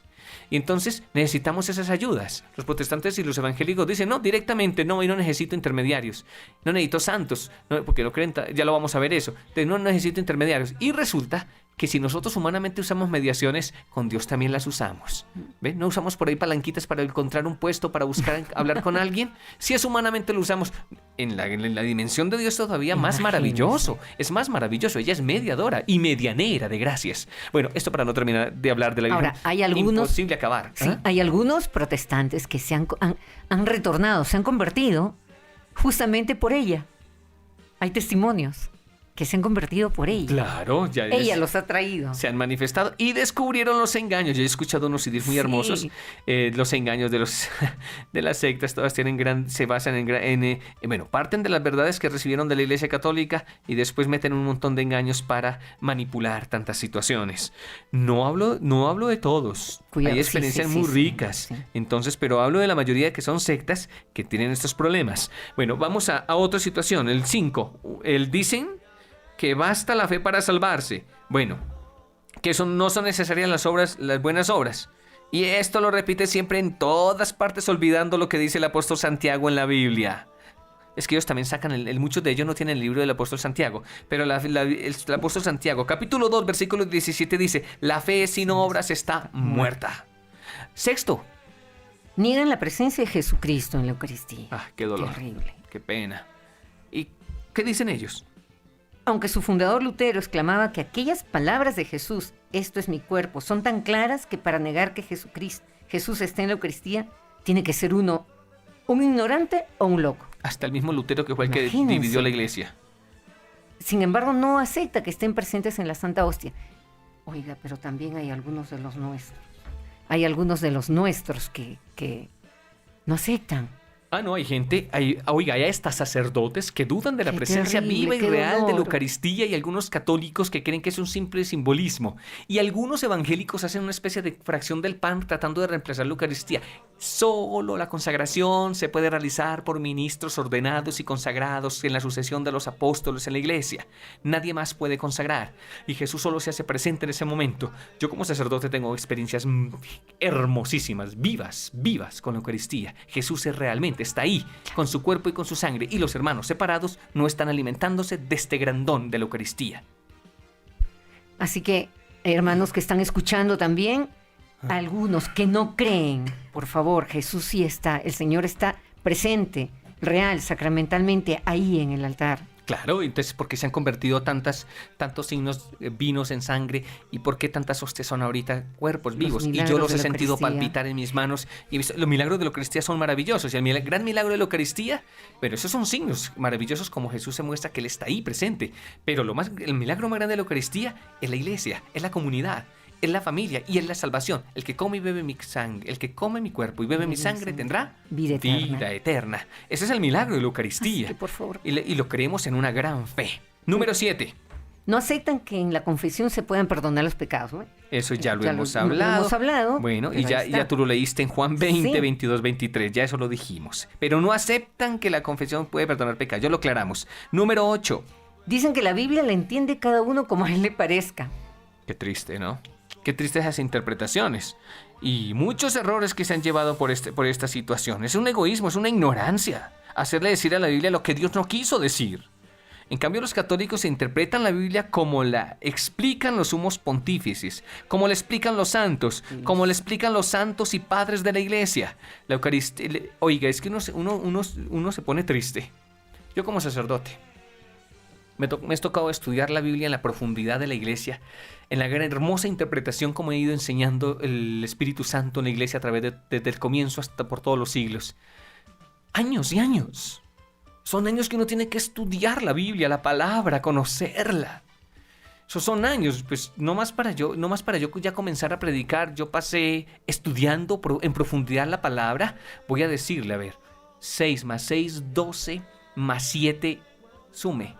Speaker 2: Y entonces necesitamos esas ayudas. Los protestantes y los evangélicos dicen, no, directamente no, y no necesito intermediarios. No necesito santos, no, porque no creen, ya lo vamos a ver eso. Entonces, no necesito intermediarios. Y resulta que si nosotros humanamente usamos mediaciones, con Dios también las usamos. ¿Ven? No usamos por ahí palanquitas para encontrar un puesto, para buscar hablar con alguien. Si es humanamente lo usamos, en la dimensión de Dios todavía más maravilloso. Es más maravilloso. Ella es mediadora y medianera de gracias. Bueno, esto para no terminar de hablar de la Virgen.
Speaker 3: Ahora, hay algunos...
Speaker 2: Imposible acabar.
Speaker 3: Sí, hay algunos protestantes que han retornado, se han convertido justamente por ella. Hay testimonios que se han convertido por ella.
Speaker 2: Claro, ya
Speaker 3: Ella los ha traído.
Speaker 2: se han manifestado y descubrieron los engaños. Yo he escuchado unos CDs muy hermosos. Los engaños de las sectas, todas se basan en parten de las verdades que recibieron de la Iglesia Católica y después meten un montón de engaños para manipular tantas situaciones. No hablo de todos.
Speaker 3: Cuidado,
Speaker 2: hay experiencias muy ricas.
Speaker 3: Sí.
Speaker 2: Entonces, pero hablo de la mayoría que son sectas que tienen estos problemas. Bueno, vamos a otra situación. El 5. Dicen que basta la fe para salvarse. Bueno, que no son necesarias las buenas obras. Y esto lo repite siempre en todas partes, olvidando lo que dice el apóstol Santiago en la Biblia. Es que ellos también sacan, muchos de ellos no tienen el libro del apóstol Santiago, pero el apóstol Santiago, capítulo 2, versículo 17 dice, la fe sin obras está muerta. 6.
Speaker 3: Niegan la presencia de Jesucristo en la Eucaristía.
Speaker 2: Ah, qué dolor.
Speaker 3: Terrible.
Speaker 2: Qué pena. ¿Y qué dicen ellos?
Speaker 3: Aunque su fundador Lutero exclamaba que aquellas palabras de Jesús, esto es mi cuerpo, son tan claras que para negar que Jesús esté en la Eucaristía, tiene que ser uno un ignorante o un loco.
Speaker 2: Hasta el mismo Lutero, que fue el que
Speaker 3: Imagínense.
Speaker 2: dividió la iglesia.
Speaker 3: Sin embargo, no acepta que estén presentes en la Santa Hostia. Oiga, pero también hay algunos de los nuestros. Hay algunos de los nuestros que no aceptan.
Speaker 2: Ah, no, hay gente, hay hasta sacerdotes que dudan de la
Speaker 3: Qué
Speaker 2: presencia
Speaker 3: terrible,
Speaker 2: viva y
Speaker 3: qué
Speaker 2: real de la
Speaker 3: dolor.
Speaker 2: Eucaristía, y algunos católicos que creen que es un simple simbolismo. Y algunos evangélicos hacen una especie de fracción del pan tratando de reemplazar la Eucaristía. Solo la consagración se puede realizar por ministros ordenados y consagrados en la sucesión de los apóstoles en la iglesia. Nadie más puede consagrar, y Jesús solo se hace presente en ese momento. Yo como sacerdote tengo experiencias hermosísimas, vivas con la Eucaristía. Jesús es realmente, está ahí, con su cuerpo y con su sangre, y los hermanos separados no están alimentándose de este grandón de la Eucaristía.
Speaker 3: Así que, hermanos que están escuchando también, algunos que no creen, por favor, Jesús sí está, el Señor está presente, real, sacramentalmente, ahí en el altar.
Speaker 2: Claro, entonces, ¿por qué se han convertido tantos signos vinos en sangre? ¿Y por qué tantas hostias son ahorita cuerpos vivos? Y yo los he sentido palpitar en mis manos. Y los milagros de la Eucaristía son maravillosos. Y el gran milagro de la Eucaristía, pero esos son signos maravillosos, como Jesús se muestra que Él está ahí presente. Pero el milagro más grande de la Eucaristía es la iglesia, es la comunidad, es la familia y es la salvación. El que come y bebe mi sangre, el que come mi cuerpo y bebe mi sangre tendrá
Speaker 3: vida
Speaker 2: eterna. Ese es el milagro de la Eucaristía.
Speaker 3: Así que, por favor.
Speaker 2: Y lo creemos en una gran fe. Número 7.
Speaker 3: No aceptan que en la confesión se puedan perdonar los pecados, ¿no?
Speaker 2: Eso ya lo hemos
Speaker 3: Lo
Speaker 2: hablado.
Speaker 3: hemos hablado.
Speaker 2: Bueno, y
Speaker 3: pero ahí está.
Speaker 2: ya tú lo leíste en Juan 20,
Speaker 3: Sí.
Speaker 2: 22, 23. Ya eso lo dijimos. Pero no aceptan que la confesión puede perdonar pecados. Ya lo aclaramos. Número 8.
Speaker 3: Dicen que la Biblia la entiende cada uno como a él le parezca.
Speaker 2: Qué triste, ¿no? Qué tristes esas interpretaciones. Y muchos errores que se han llevado por esta situación. Es un egoísmo, es una ignorancia. Hacerle decir a la Biblia lo que Dios no quiso decir. En cambio, los católicos interpretan la Biblia como la explican los sumos pontífices, como la explican los santos, como la explican los santos y padres de la iglesia. La Eucaristía... Oiga, es que uno se pone triste. Yo como sacerdote me es tocado estudiar la Biblia en la profundidad de la iglesia, en la gran hermosa interpretación como ha ido enseñando el Espíritu Santo en la iglesia a través desde el comienzo hasta por todos los siglos. Años y años. Son años que uno tiene que estudiar la Biblia, la palabra, conocerla. Esos son años, pues no más para yo ya comenzar a predicar. Yo pasé estudiando en profundidad la palabra. Voy a decirle, a ver, 6 más 6, 12, más 7, sume.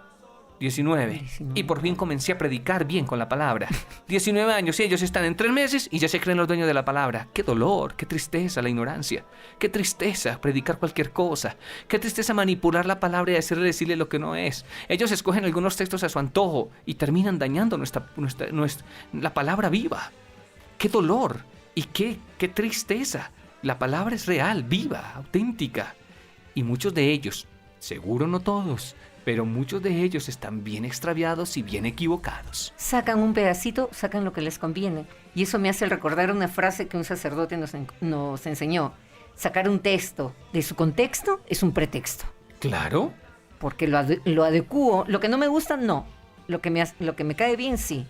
Speaker 2: 19. Y por fin comencé a predicar bien con la palabra. 19 años y ellos están en 3 meses y ya se creen los dueños de la palabra. Qué dolor, qué tristeza la ignorancia. Qué tristeza predicar cualquier cosa. Qué tristeza manipular la palabra y decirle lo que no es. Ellos escogen algunos textos a su antojo y terminan dañando la palabra viva. Qué dolor y qué tristeza. La palabra es real, viva, auténtica. Y muchos de ellos, seguro no todos, pero muchos de ellos están bien extraviados y bien equivocados.
Speaker 3: Sacan un pedacito, sacan lo que les conviene. Y eso me hace recordar una frase que un sacerdote nos enseñó. Sacar un texto de su contexto es un pretexto.
Speaker 2: Claro.
Speaker 3: Porque lo adecuo. Lo que no me gusta, no. Lo que me cae bien, sí.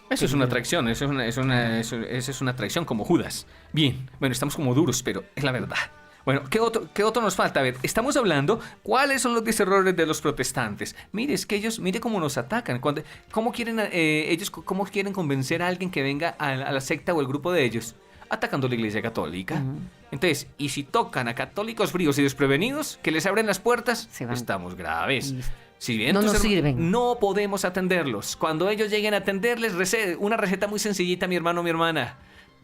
Speaker 2: Eso es una atracción, eso es una atracción como Judas. Bien, bueno, estamos como duros, pero es la verdad. Bueno, ¿qué otro nos falta? A ver, estamos hablando cuáles son los 10 errores de los protestantes. Mire, es que ellos, mire cómo nos atacan. ¿Cómo quieren convencer a alguien que venga a la secta o el grupo de ellos? Atacando a la iglesia católica. Uh-huh. Entonces, y si tocan a católicos fríos y desprevenidos, que les abren las puertas, estamos graves. Si bien
Speaker 3: no nos sirven.
Speaker 2: No podemos atenderlos. Cuando ellos lleguen a atenderles, una receta muy sencillita, mi hermano, mi hermana.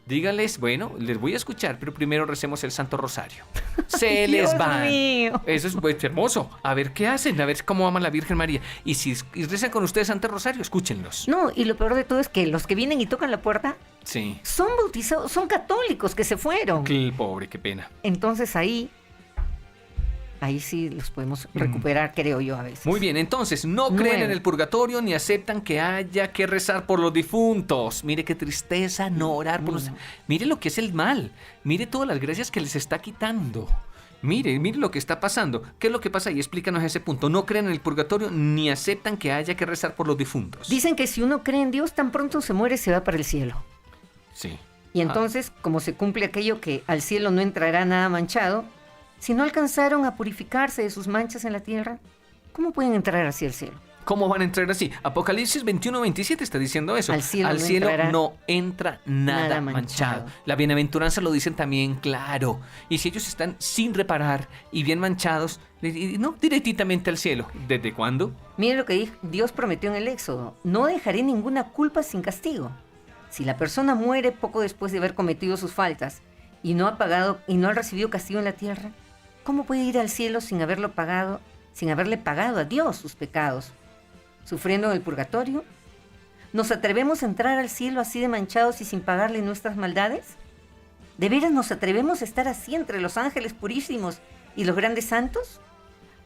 Speaker 2: Díganles, bueno, les voy a escuchar, pero primero recemos el Santo Rosario. Se les van. Eso es pues, hermoso. A ver qué hacen, a ver cómo aman a la Virgen María. Y si rezan con ustedes Santo Rosario, escúchenlos.
Speaker 3: No, y lo peor de todo es que los que vienen y tocan la puerta son bautizados, son católicos que se fueron.
Speaker 2: Qué pobre, qué pena.
Speaker 3: Entonces ahí ahí sí los podemos recuperar, creo yo, a veces.
Speaker 2: Muy bien, entonces, no creen
Speaker 3: 9.
Speaker 2: en el purgatorio ni aceptan que haya que rezar por los difuntos. Mire qué tristeza no orar por los... Mire lo que es el mal. Mire todas las gracias que les está quitando. Mire lo que está pasando. ¿Qué es lo que pasa ahí? Explícanos ese punto. No creen en el purgatorio ni aceptan que haya que rezar por los difuntos.
Speaker 3: Dicen que si uno cree en Dios, tan pronto se muere, se va para el cielo.
Speaker 2: Sí.
Speaker 3: Y entonces, como se cumple aquello que al cielo no entrará nada manchado, si no alcanzaron a purificarse de sus manchas en la tierra, ¿cómo pueden entrar hacia el cielo?
Speaker 2: ¿Cómo van a entrar así? Apocalipsis 21-27 está diciendo eso.
Speaker 3: Al cielo
Speaker 2: no entra nada manchado. La bienaventuranza lo dicen también claro. Y si ellos están sin reparar y bien manchados, no directamente al cielo. ¿Desde cuándo?
Speaker 3: Miren lo que Dios prometió en el Éxodo: no dejaré ninguna culpa sin castigo. Si la persona muere poco después de haber cometido sus faltas y no ha pagado y no ha recibido castigo en la tierra, ¿cómo puede ir al cielo sin haberle pagado a Dios sus pecados? ¿Sufriendo en el purgatorio? ¿Nos atrevemos a entrar al cielo así de manchados y sin pagarle nuestras maldades? ¿De veras nos atrevemos a estar así entre los ángeles purísimos y los grandes santos?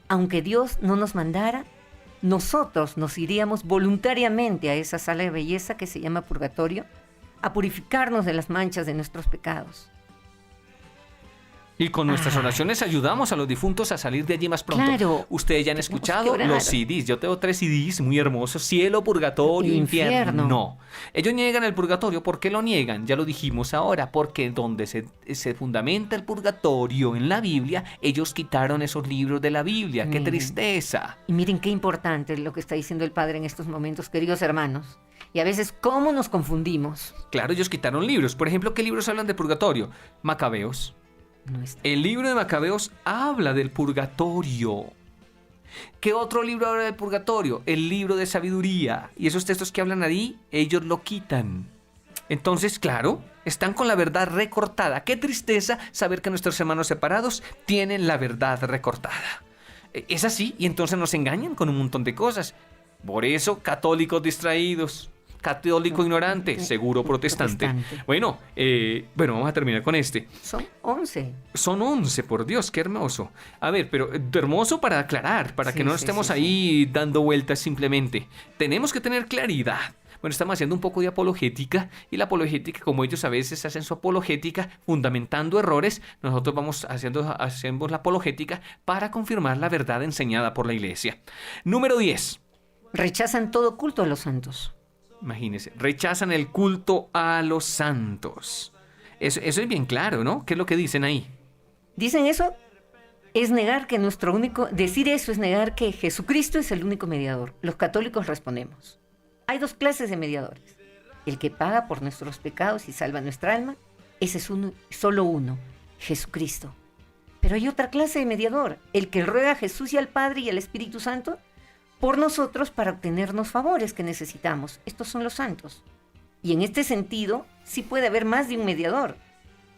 Speaker 3: Aunque Dios no nos mandara, nosotros nos iríamos voluntariamente a esa sala de belleza que se llama purgatorio, a purificarnos de las manchas de nuestros pecados.
Speaker 2: Y con nuestras oraciones ayudamos a los difuntos a salir de allí más pronto.
Speaker 3: Claro.
Speaker 2: Ustedes ya han escuchado los CDs. Yo tengo 3 CDs muy hermosos. Cielo, purgatorio, infierno. No. Ellos niegan el purgatorio. ¿Por qué lo niegan? Ya lo dijimos ahora. Porque donde se fundamenta el purgatorio en la Biblia, ellos quitaron esos libros de la Biblia. ¡Qué tristeza!
Speaker 3: Y miren qué importante lo que está diciendo el Padre en estos momentos, queridos hermanos. Y a veces, ¿cómo nos confundimos?
Speaker 2: Claro, ellos quitaron libros. Por ejemplo, ¿qué libros hablan de purgatorio? Macabeos.
Speaker 3: No está.
Speaker 2: El libro de Macabeos habla del purgatorio. ¿Qué otro libro habla del purgatorio? El libro de sabiduría. Y esos textos que hablan ahí, ellos lo quitan. Entonces, claro, están con la verdad recortada. Qué tristeza saber que nuestros hermanos separados tienen la verdad recortada. Es así, y entonces nos engañan con un montón de cosas. Por eso, católicos distraídos. Católico ignorante, seguro protestante. Bueno, vamos a terminar con este.
Speaker 3: Son 11.
Speaker 2: Son 11, por Dios, qué hermoso. A ver, pero hermoso para aclarar, para que no estemos ahí dando vueltas simplemente. Tenemos que tener claridad. Bueno, estamos haciendo un poco de apologética, y la apologética, como ellos a veces hacen su apologética fundamentando errores, nosotros hacemos la apologética para confirmar la verdad enseñada por la Iglesia. Número 10.
Speaker 3: Rechazan todo culto a los santos.
Speaker 2: Imagínense, rechazan el culto a los santos. Eso es bien claro, ¿no? ¿Qué es lo que dicen ahí?
Speaker 3: Dicen eso, es negar que decir eso es negar que Jesucristo es el único mediador. Los católicos respondemos: hay 2 clases de mediadores. El que paga por nuestros pecados y salva nuestra alma, ese es solo uno, Jesucristo. Pero hay otra clase de mediador, el que ruega a Jesús y al Padre y al Espíritu Santo por nosotros para obtenernos favores que necesitamos. Estos son los santos. Y en este sentido, sí puede haber más de un mediador.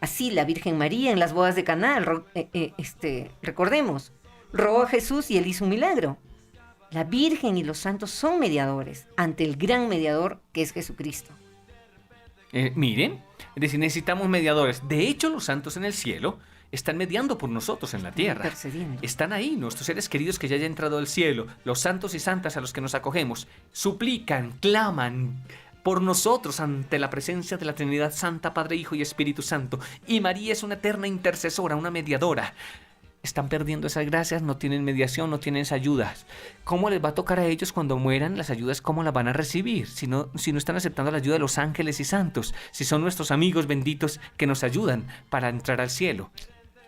Speaker 3: Así la Virgen María en las bodas de Caná, recordemos, rogó a Jesús y él hizo un milagro. La Virgen y los santos son mediadores ante el gran mediador que es Jesucristo.
Speaker 2: Miren, es decir, necesitamos mediadores. De hecho, los santos en el cielo están mediando por nosotros en la tierra. Están ahí, nuestros seres queridos que ya hayan entrado al cielo, los santos y santas a los que nos acogemos, suplican, claman por nosotros ante la presencia de la Trinidad Santa, Padre, Hijo y Espíritu Santo. Y María es una eterna intercesora, una mediadora. Están perdiendo esas gracias, no tienen mediación, no tienen esas ayudas. ¿Cómo les va a tocar a ellos cuando mueran las ayudas? ¿Cómo las van a recibir? Si no están aceptando la ayuda de los ángeles y santos, si son nuestros amigos benditos que nos ayudan para entrar al cielo.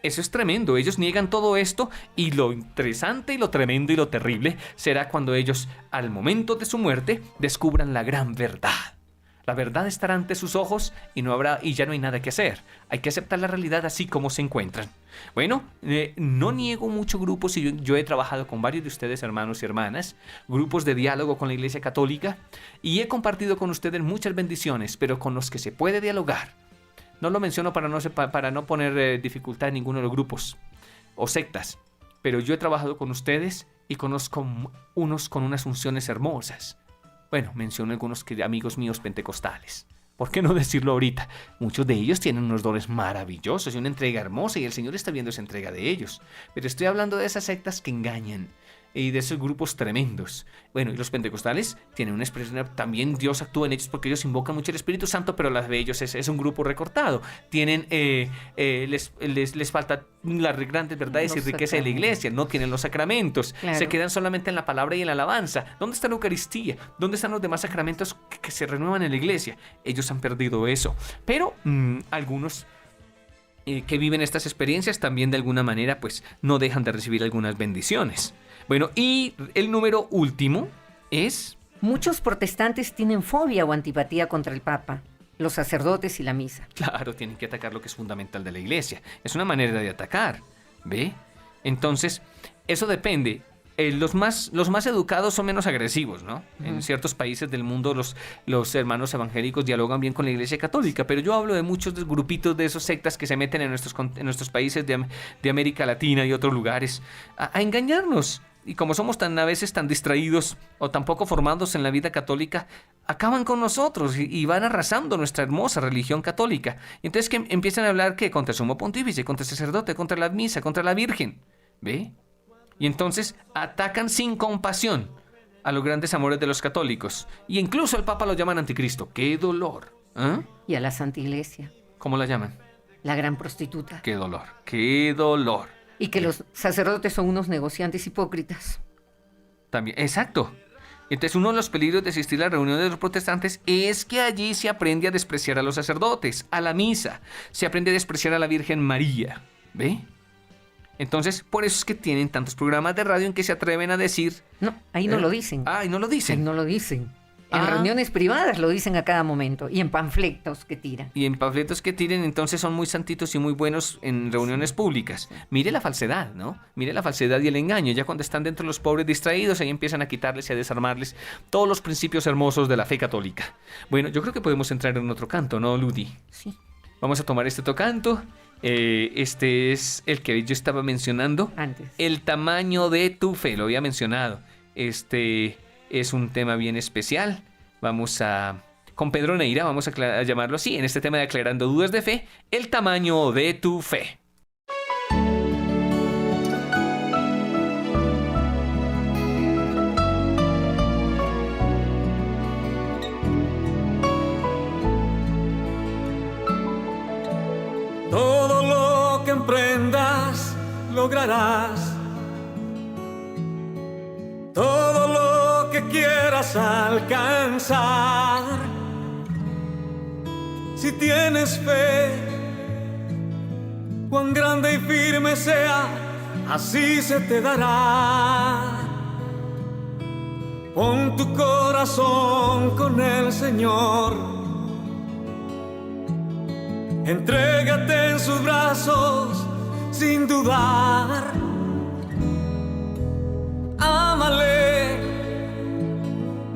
Speaker 2: Eso es tremendo, ellos niegan todo esto, y lo interesante y lo tremendo y lo terrible será cuando ellos, al momento de su muerte, descubran la gran verdad. La verdad estará ante sus ojos y ya no hay nada que hacer. Hay que aceptar la realidad así como se encuentran. Bueno, no niego mucho grupos, y yo he trabajado con varios de ustedes, hermanos y hermanas, grupos de diálogo con la Iglesia Católica, y he compartido con ustedes muchas bendiciones, pero con los que se puede dialogar. No lo menciono para no poner dificultad en ninguno de los grupos o sectas, pero yo he trabajado con ustedes y conozco unos con unas unciones hermosas. Bueno, menciono algunos amigos míos pentecostales. ¿Por qué no decirlo ahorita? Muchos de ellos tienen unos dones maravillosos y una entrega hermosa y el Señor está viendo esa entrega de ellos. Pero estoy hablando de esas sectas que engañan y de esos grupos tremendos. Bueno, y los pentecostales tienen una expresión, también Dios actúa en ellos porque ellos invocan mucho el Espíritu Santo, pero la de ellos es un grupo recortado. Tienen, les falta las grandes verdades y riqueza de la iglesia, no tienen los sacramentos,
Speaker 3: Claro.
Speaker 2: se quedan solamente en la palabra y en la alabanza. ¿Dónde está la Eucaristía? ¿Dónde están los demás sacramentos que se renuevan en la iglesia? Ellos han perdido eso. Pero algunos que viven estas experiencias también de alguna manera pues no dejan de recibir algunas bendiciones. Bueno, y el número último es...
Speaker 3: Muchos protestantes tienen fobia o antipatía contra el Papa, los sacerdotes y la misa.
Speaker 2: Claro, tienen que atacar lo que es fundamental de la iglesia. Es una manera de atacar, ¿ve? Entonces, eso depende. Los más educados son menos agresivos, ¿no? En ciertos países del mundo los hermanos evangélicos dialogan bien con la iglesia católica, pero yo hablo de muchos grupitos de esos sectas que se meten en nuestros países de América Latina y otros lugares a engañarnos. Y como somos a veces tan distraídos o tan poco formados en la vida católica, acaban con nosotros y van arrasando nuestra hermosa religión católica. Y entonces que empiezan a hablar que contra el sumo pontífice, contra el sacerdote, contra la misa, contra la virgen, ¿ve? Y entonces atacan sin compasión a los grandes amores de los católicos. Y incluso al Papa lo llaman anticristo. ¡Qué dolor! ¿Eh?
Speaker 3: Y a la Santa Iglesia,
Speaker 2: ¿Cómo la llaman?
Speaker 3: la gran prostituta.
Speaker 2: ¡Qué dolor! ¡Qué dolor!
Speaker 3: Y que los sacerdotes son unos negociantes hipócritas.
Speaker 2: También, exacto. Entonces uno de los peligros de asistir a la reunión de los protestantes es que allí se aprende a despreciar a los sacerdotes, a la misa, se aprende a despreciar a la Virgen María, ¿ve? Entonces, por eso es que tienen tantos programas de radio en que se atreven a decir...
Speaker 3: No, ahí no lo dicen.
Speaker 2: Ah, y no lo
Speaker 3: Ahí
Speaker 2: dicen.
Speaker 3: no lo dicen. En
Speaker 2: Ah.
Speaker 3: reuniones privadas lo dicen a cada momento y en panfletos que tiran.
Speaker 2: Y en panfletos que tiren, entonces son muy santitos y muy buenos en reuniones públicas. Mire la falsedad, ¿no? Mire la falsedad y el engaño. Ya cuando están dentro los pobres distraídos, ahí empiezan a quitarles y a desarmarles todos los principios hermosos de la fe católica. Bueno, yo creo que podemos entrar en otro canto, ¿no, Ludi?
Speaker 3: Sí.
Speaker 2: Vamos a tomar este otro canto. Este es el que yo estaba mencionando.
Speaker 3: Antes.
Speaker 2: El tamaño de tu fe, lo había mencionado. Este es un tema bien especial. Vamos con Pedro Neira, vamos a llamarlo así, en este tema de Aclarando Dudas de Fe, el tamaño de tu fe.
Speaker 1: Todo lo que emprendas lograrás. Todo lo que quieras alcanzar. Si tienes fe, cuán grande y firme sea, así se te dará. Pon tu corazón con el Señor. Entrégate en sus brazos sin dudar. Ámale,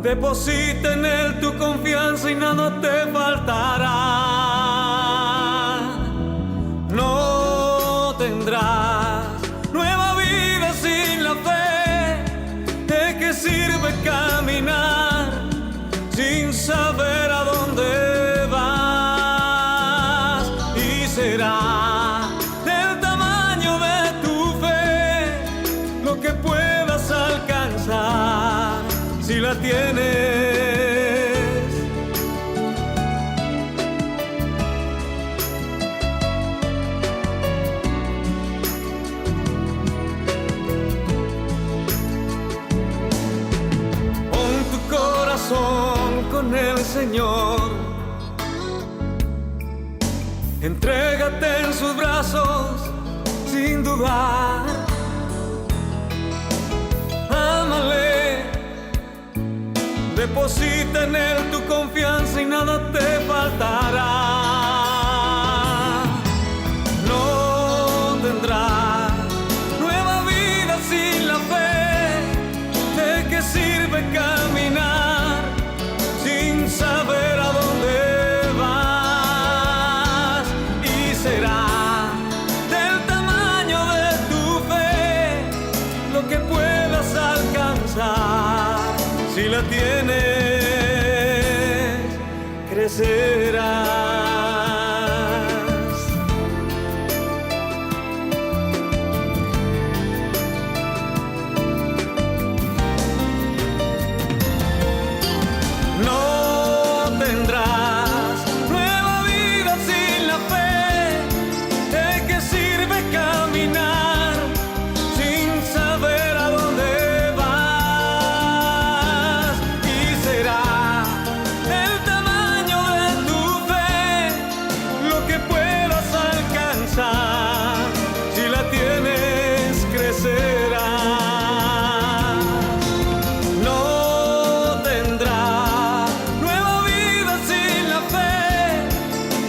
Speaker 1: deposita en él tu confianza y nada te faltará. No tendrás nueva vida sin la fe. ¿De qué sirve caminar sin saber a dónde vas? Y será del tamaño de tu fe lo que puedas alcanzar si la tienes. Pon tu corazón con el Señor. Entrégate en sus brazos sin dudar. Ámale, deposita en él tu confianza y nada te faltará. No tendrás nueva vida sin la fe. ¿De qué sirve caminar sin saber a dónde vas? Y será del tamaño de tu fe lo que puedas alcanzar si la tienes. crecerás. No tendrás nueva vida sin la fe. ¿De qué sirve caminar sin saber a dónde vas? Y será el tamaño de tu fe lo que puedas alcanzar. Si la tienes, crecerás. No tendrás nueva vida sin la fe.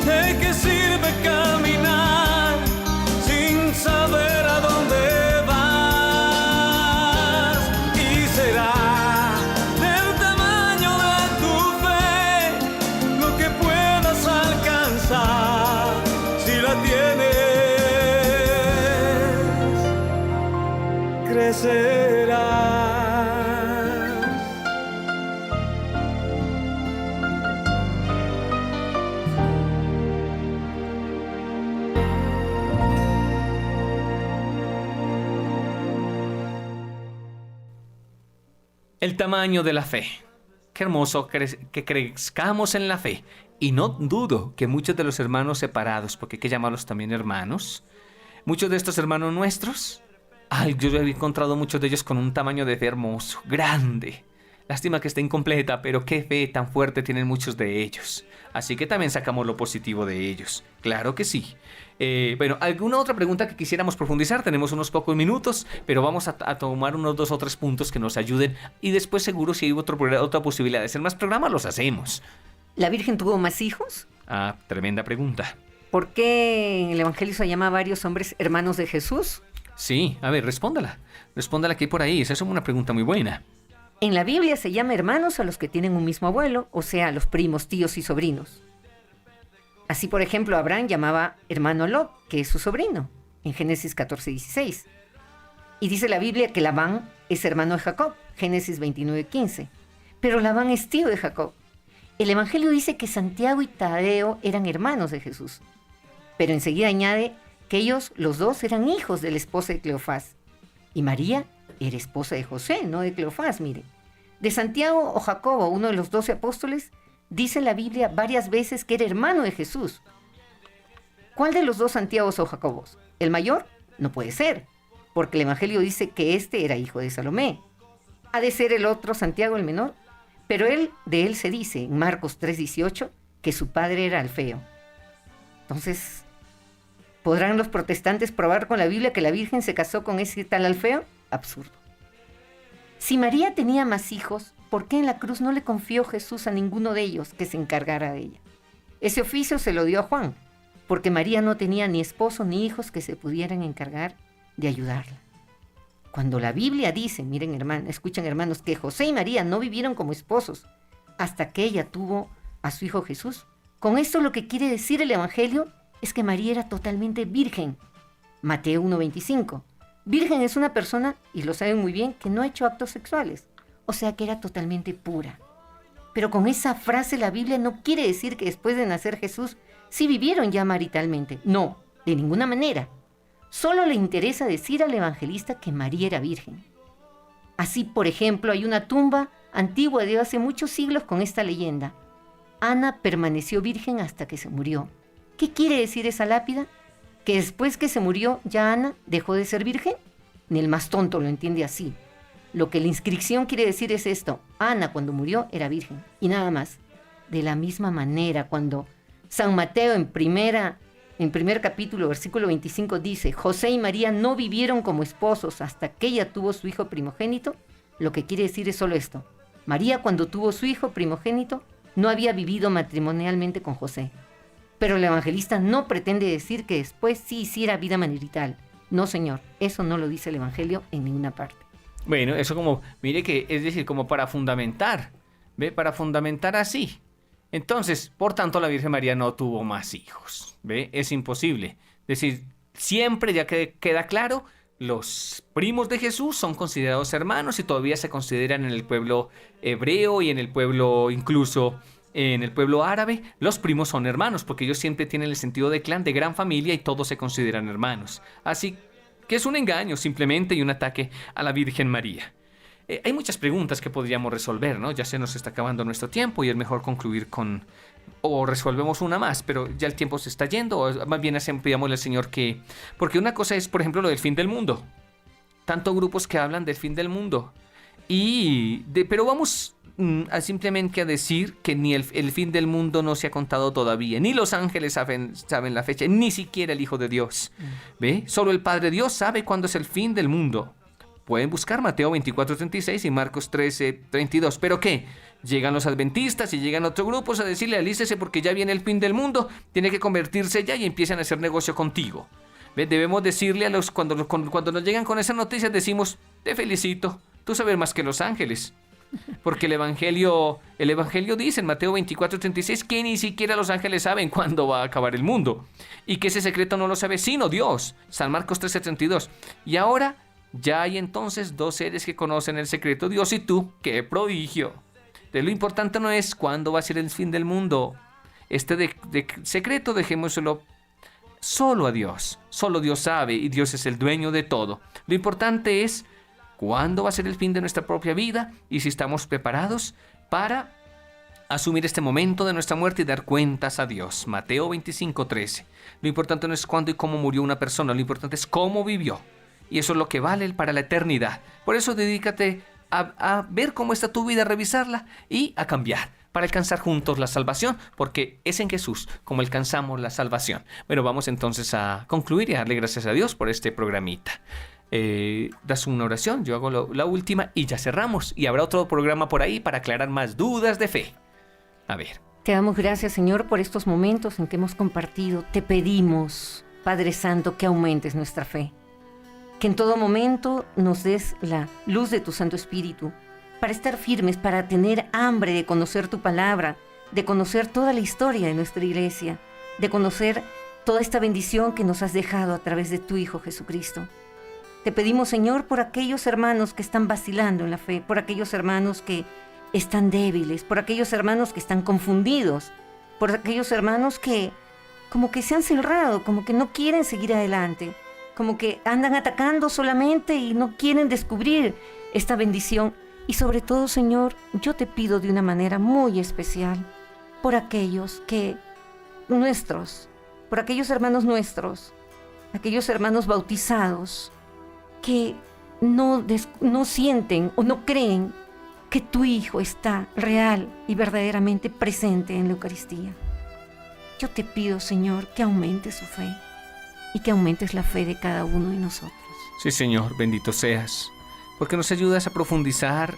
Speaker 1: ¿De qué sirve caminar sin saber a dónde vas? Y será del tamaño de tu fe lo que puedas alcanzar. Si la tienes, crecerás.
Speaker 2: El tamaño de la fe. Qué hermoso que crezcamos en la fe. Y no dudo que muchos de los hermanos separados, porque hay que llamarlos también hermanos, muchos de estos hermanos nuestros, yo he encontrado muchos de ellos con un tamaño de fe hermoso, grande. Lástima que esté incompleta, pero qué fe tan fuerte tienen muchos de ellos. Así que también sacamos lo positivo de ellos. Claro que sí. Bueno, ¿alguna otra pregunta que quisiéramos profundizar? Tenemos unos pocos minutos, pero vamos a tomar unos 2 o 3 puntos que nos ayuden. Y después seguro si hay otra posibilidad de hacer más programas, los hacemos.
Speaker 3: ¿La Virgen tuvo más hijos?
Speaker 2: Ah, tremenda pregunta.
Speaker 3: ¿Por qué en el Evangelio se llama a varios hombres hermanos de Jesús?
Speaker 2: Sí, a ver, respóndala. Respóndala que hay por ahí. Esa es una pregunta muy buena.
Speaker 3: En la Biblia se llama hermanos a los que tienen un mismo abuelo, o sea, los primos, tíos y sobrinos. Así, por ejemplo, Abraham llamaba hermano a Lot, que es su sobrino, en Génesis 14:16. Y dice la Biblia que Labán es hermano de Jacob, Génesis 29:15. Pero Labán es tío de Jacob. El Evangelio dice que Santiago y Tadeo eran hermanos de Jesús. Pero enseguida añade que ellos, los dos, eran hijos de la esposa de Cleofás. Y María era esposa de José, no de Cleofás, mire. De Santiago o Jacobo, uno de los 12 apóstoles, dice la Biblia varias veces que era hermano de Jesús. ¿Cuál de los dos Santiagos o Jacobos? ¿El mayor? No puede ser, porque el Evangelio dice que este era hijo de Salomé. Ha de ser el otro Santiago, el menor. Pero de él se dice en Marcos 3:18 que su padre era Alfeo. Entonces, ¿podrán los protestantes probar con la Biblia que la Virgen se casó con ese tal Alfeo? Absurdo. Si María tenía más hijos, ¿por qué en la cruz no le confió Jesús a ninguno de ellos que se encargara de ella? Ese oficio se lo dio a Juan, porque María no tenía ni esposo ni hijos que se pudieran encargar de ayudarla. Cuando la Biblia dice, miren hermanos, escuchen hermanos, que José y María no vivieron como esposos hasta que ella tuvo a su hijo Jesús, con esto lo que quiere decir el Evangelio es que María era totalmente virgen. Mateo 1:25. Virgen es una persona, y lo saben muy bien, que no ha hecho actos sexuales, o sea que era totalmente pura. Pero con esa frase la Biblia no quiere decir que después de nacer Jesús sí vivieron ya maritalmente. No, de ninguna manera. Solo le interesa decir al evangelista que María era virgen. Así, por ejemplo, hay una tumba antigua de hace muchos siglos con esta leyenda. Ana permaneció virgen hasta que se murió. ¿Qué quiere decir esa lápida? ¿Que después que se murió ya Ana dejó de ser virgen? Ni el más tonto lo entiende así. Lo que la inscripción quiere decir es esto. Ana cuando murió era virgen y nada más. De la misma manera, cuando San Mateo en primer capítulo, versículo 25 dice, José y María no vivieron como esposos hasta que ella tuvo su hijo primogénito, lo que quiere decir es solo esto. María cuando tuvo su hijo primogénito no había vivido matrimonialmente con José. Pero el evangelista no pretende decir que después sí hiciera vida marital. No, señor, eso no lo dice el evangelio en ninguna parte.
Speaker 2: Bueno, eso como, mire que es decir, como para fundamentar, ¿ve? Para fundamentar así. Entonces, por tanto, la Virgen María no tuvo más hijos, ¿ve? Es imposible. Es decir, siempre ya queda claro, los primos de Jesús son considerados hermanos y todavía se consideran en el pueblo hebreo y en el pueblo incluso En el pueblo árabe, los primos son hermanos, porque ellos siempre tienen el sentido de clan, de gran familia, y todos se consideran hermanos. Así que es un engaño simplemente y un ataque a la Virgen María. Hay muchas preguntas que podríamos resolver, ¿no? Ya se nos está acabando nuestro tiempo y es mejor concluir con... O resolvemos una más, pero ya el tiempo se está yendo, o más bien pidámosle al Señor que... Porque una cosa es, por ejemplo, lo del fin del mundo. Tantos grupos que hablan del fin del mundo. Pero vamos simplemente a decir que ni el fin del mundo no se ha contado todavía. Ni los ángeles saben la fecha, ni siquiera el Hijo de Dios. ¿Ve? Solo el Padre Dios sabe cuándo es el fin del mundo. Pueden buscar Mateo 24:36 y Marcos 13:32. ¿Pero qué? Llegan los adventistas y llegan otros grupos a decirle: alístese porque ya viene el fin del mundo, tiene que convertirse ya, y empiezan a hacer negocio contigo. ¿Ve? Debemos decirle a los, cuando nos llegan con esas noticias, decimos: te felicito, tú sabes más que los ángeles. Porque el evangelio dice en Mateo 24:36 que ni siquiera los ángeles saben cuándo va a acabar el mundo. Y que ese secreto no lo sabe sino Dios. San Marcos 13:32. Y ahora... ya hay entonces dos seres que conocen el secreto, Dios y tú. ¡Qué prodigio! De lo importante no es cuándo va a ser el fin del mundo. De secreto dejémoslo solo a Dios. Solo Dios sabe y Dios es el dueño de todo. Lo importante es cuándo va a ser el fin de nuestra propia vida y si estamos preparados para asumir este momento de nuestra muerte y dar cuentas a Dios. Mateo 25:13. Lo importante no es cuándo y cómo murió una persona, lo importante es cómo vivió. Y eso es lo que vale para la eternidad. Por eso dedícate a ver cómo está tu vida, a revisarla y a cambiar para alcanzar juntos la salvación, porque es en Jesús como alcanzamos la salvación. Bueno, vamos entonces a concluir y a darle gracias a Dios por este programita. Das una oración, yo hago la última y ya cerramos. Y habrá otro programa por ahí para aclarar más dudas de fe. A ver.
Speaker 3: Te damos gracias, Señor, por estos momentos en que hemos compartido. Te pedimos, Padre Santo, que aumentes nuestra fe. Que en todo momento nos des la luz de tu Santo Espíritu para estar firmes, para tener hambre de conocer tu palabra, de conocer toda la historia de nuestra iglesia, de conocer toda esta bendición que nos has dejado a través de tu Hijo Jesucristo. Te pedimos, Señor, por aquellos hermanos que están vacilando en la fe, por aquellos hermanos que están débiles, por aquellos hermanos que están confundidos, por aquellos hermanos que como que se han cerrado, como que no quieren seguir adelante, como que andan atacando solamente y no quieren descubrir esta bendición. Y sobre todo, Señor, yo te pido de una manera muy especial por aquellos por aquellos hermanos nuestros, aquellos hermanos bautizados que no sienten o no creen que tu Hijo está real y verdaderamente presente en la Eucaristía. Yo te pido, Señor, que aumentes su fe y que aumentes la fe de cada uno de nosotros.
Speaker 2: Sí, Señor, bendito seas, porque nos ayudas a profundizar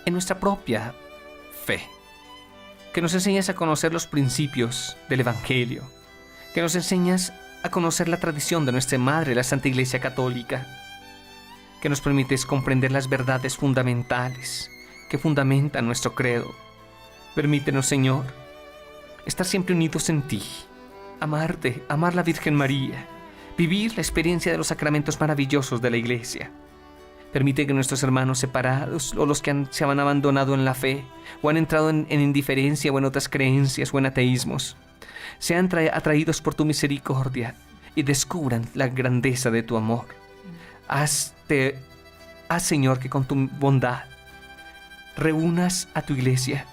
Speaker 2: en nuestra propia fe, que nos enseñas a conocer los principios del Evangelio, que nos enseñas a conocer la tradición de nuestra Madre, la Santa Iglesia Católica, que nos permites comprender las verdades fundamentales que fundamentan nuestro credo. Permítenos, Señor, estar siempre unidos en ti, amarte, amar la Virgen María, vivir la experiencia de los sacramentos maravillosos de la Iglesia. Permite que nuestros hermanos separados o los que se han abandonado en la fe o han entrado en indiferencia o en otras creencias o en ateísmos sean atraídos por tu misericordia y descubran la grandeza de tu amor. Haz, Señor, que con tu bondad reúnas a tu Iglesia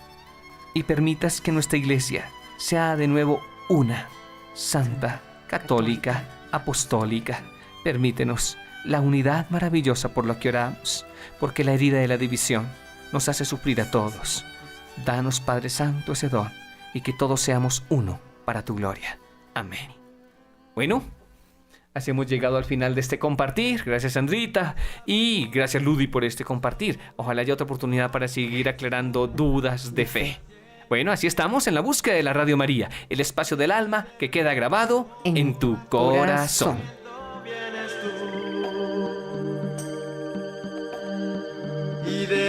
Speaker 2: y permitas que nuestra Iglesia sea de nuevo una, santa, católica, apostólica. Permítenos la unidad maravillosa por la que oramos, porque la herida de la división nos hace sufrir a todos. Danos, Padre Santo, ese don y que todos seamos uno para tu gloria. Amén. Bueno, así hemos llegado al final de este compartir. Gracias, Sandrita, y gracias, Ludi, por este compartir. Ojalá haya otra oportunidad para seguir aclarando dudas de fe. Bueno, así estamos en la búsqueda de la Radio María, el espacio del alma que queda grabado en tu corazón.
Speaker 1: Y de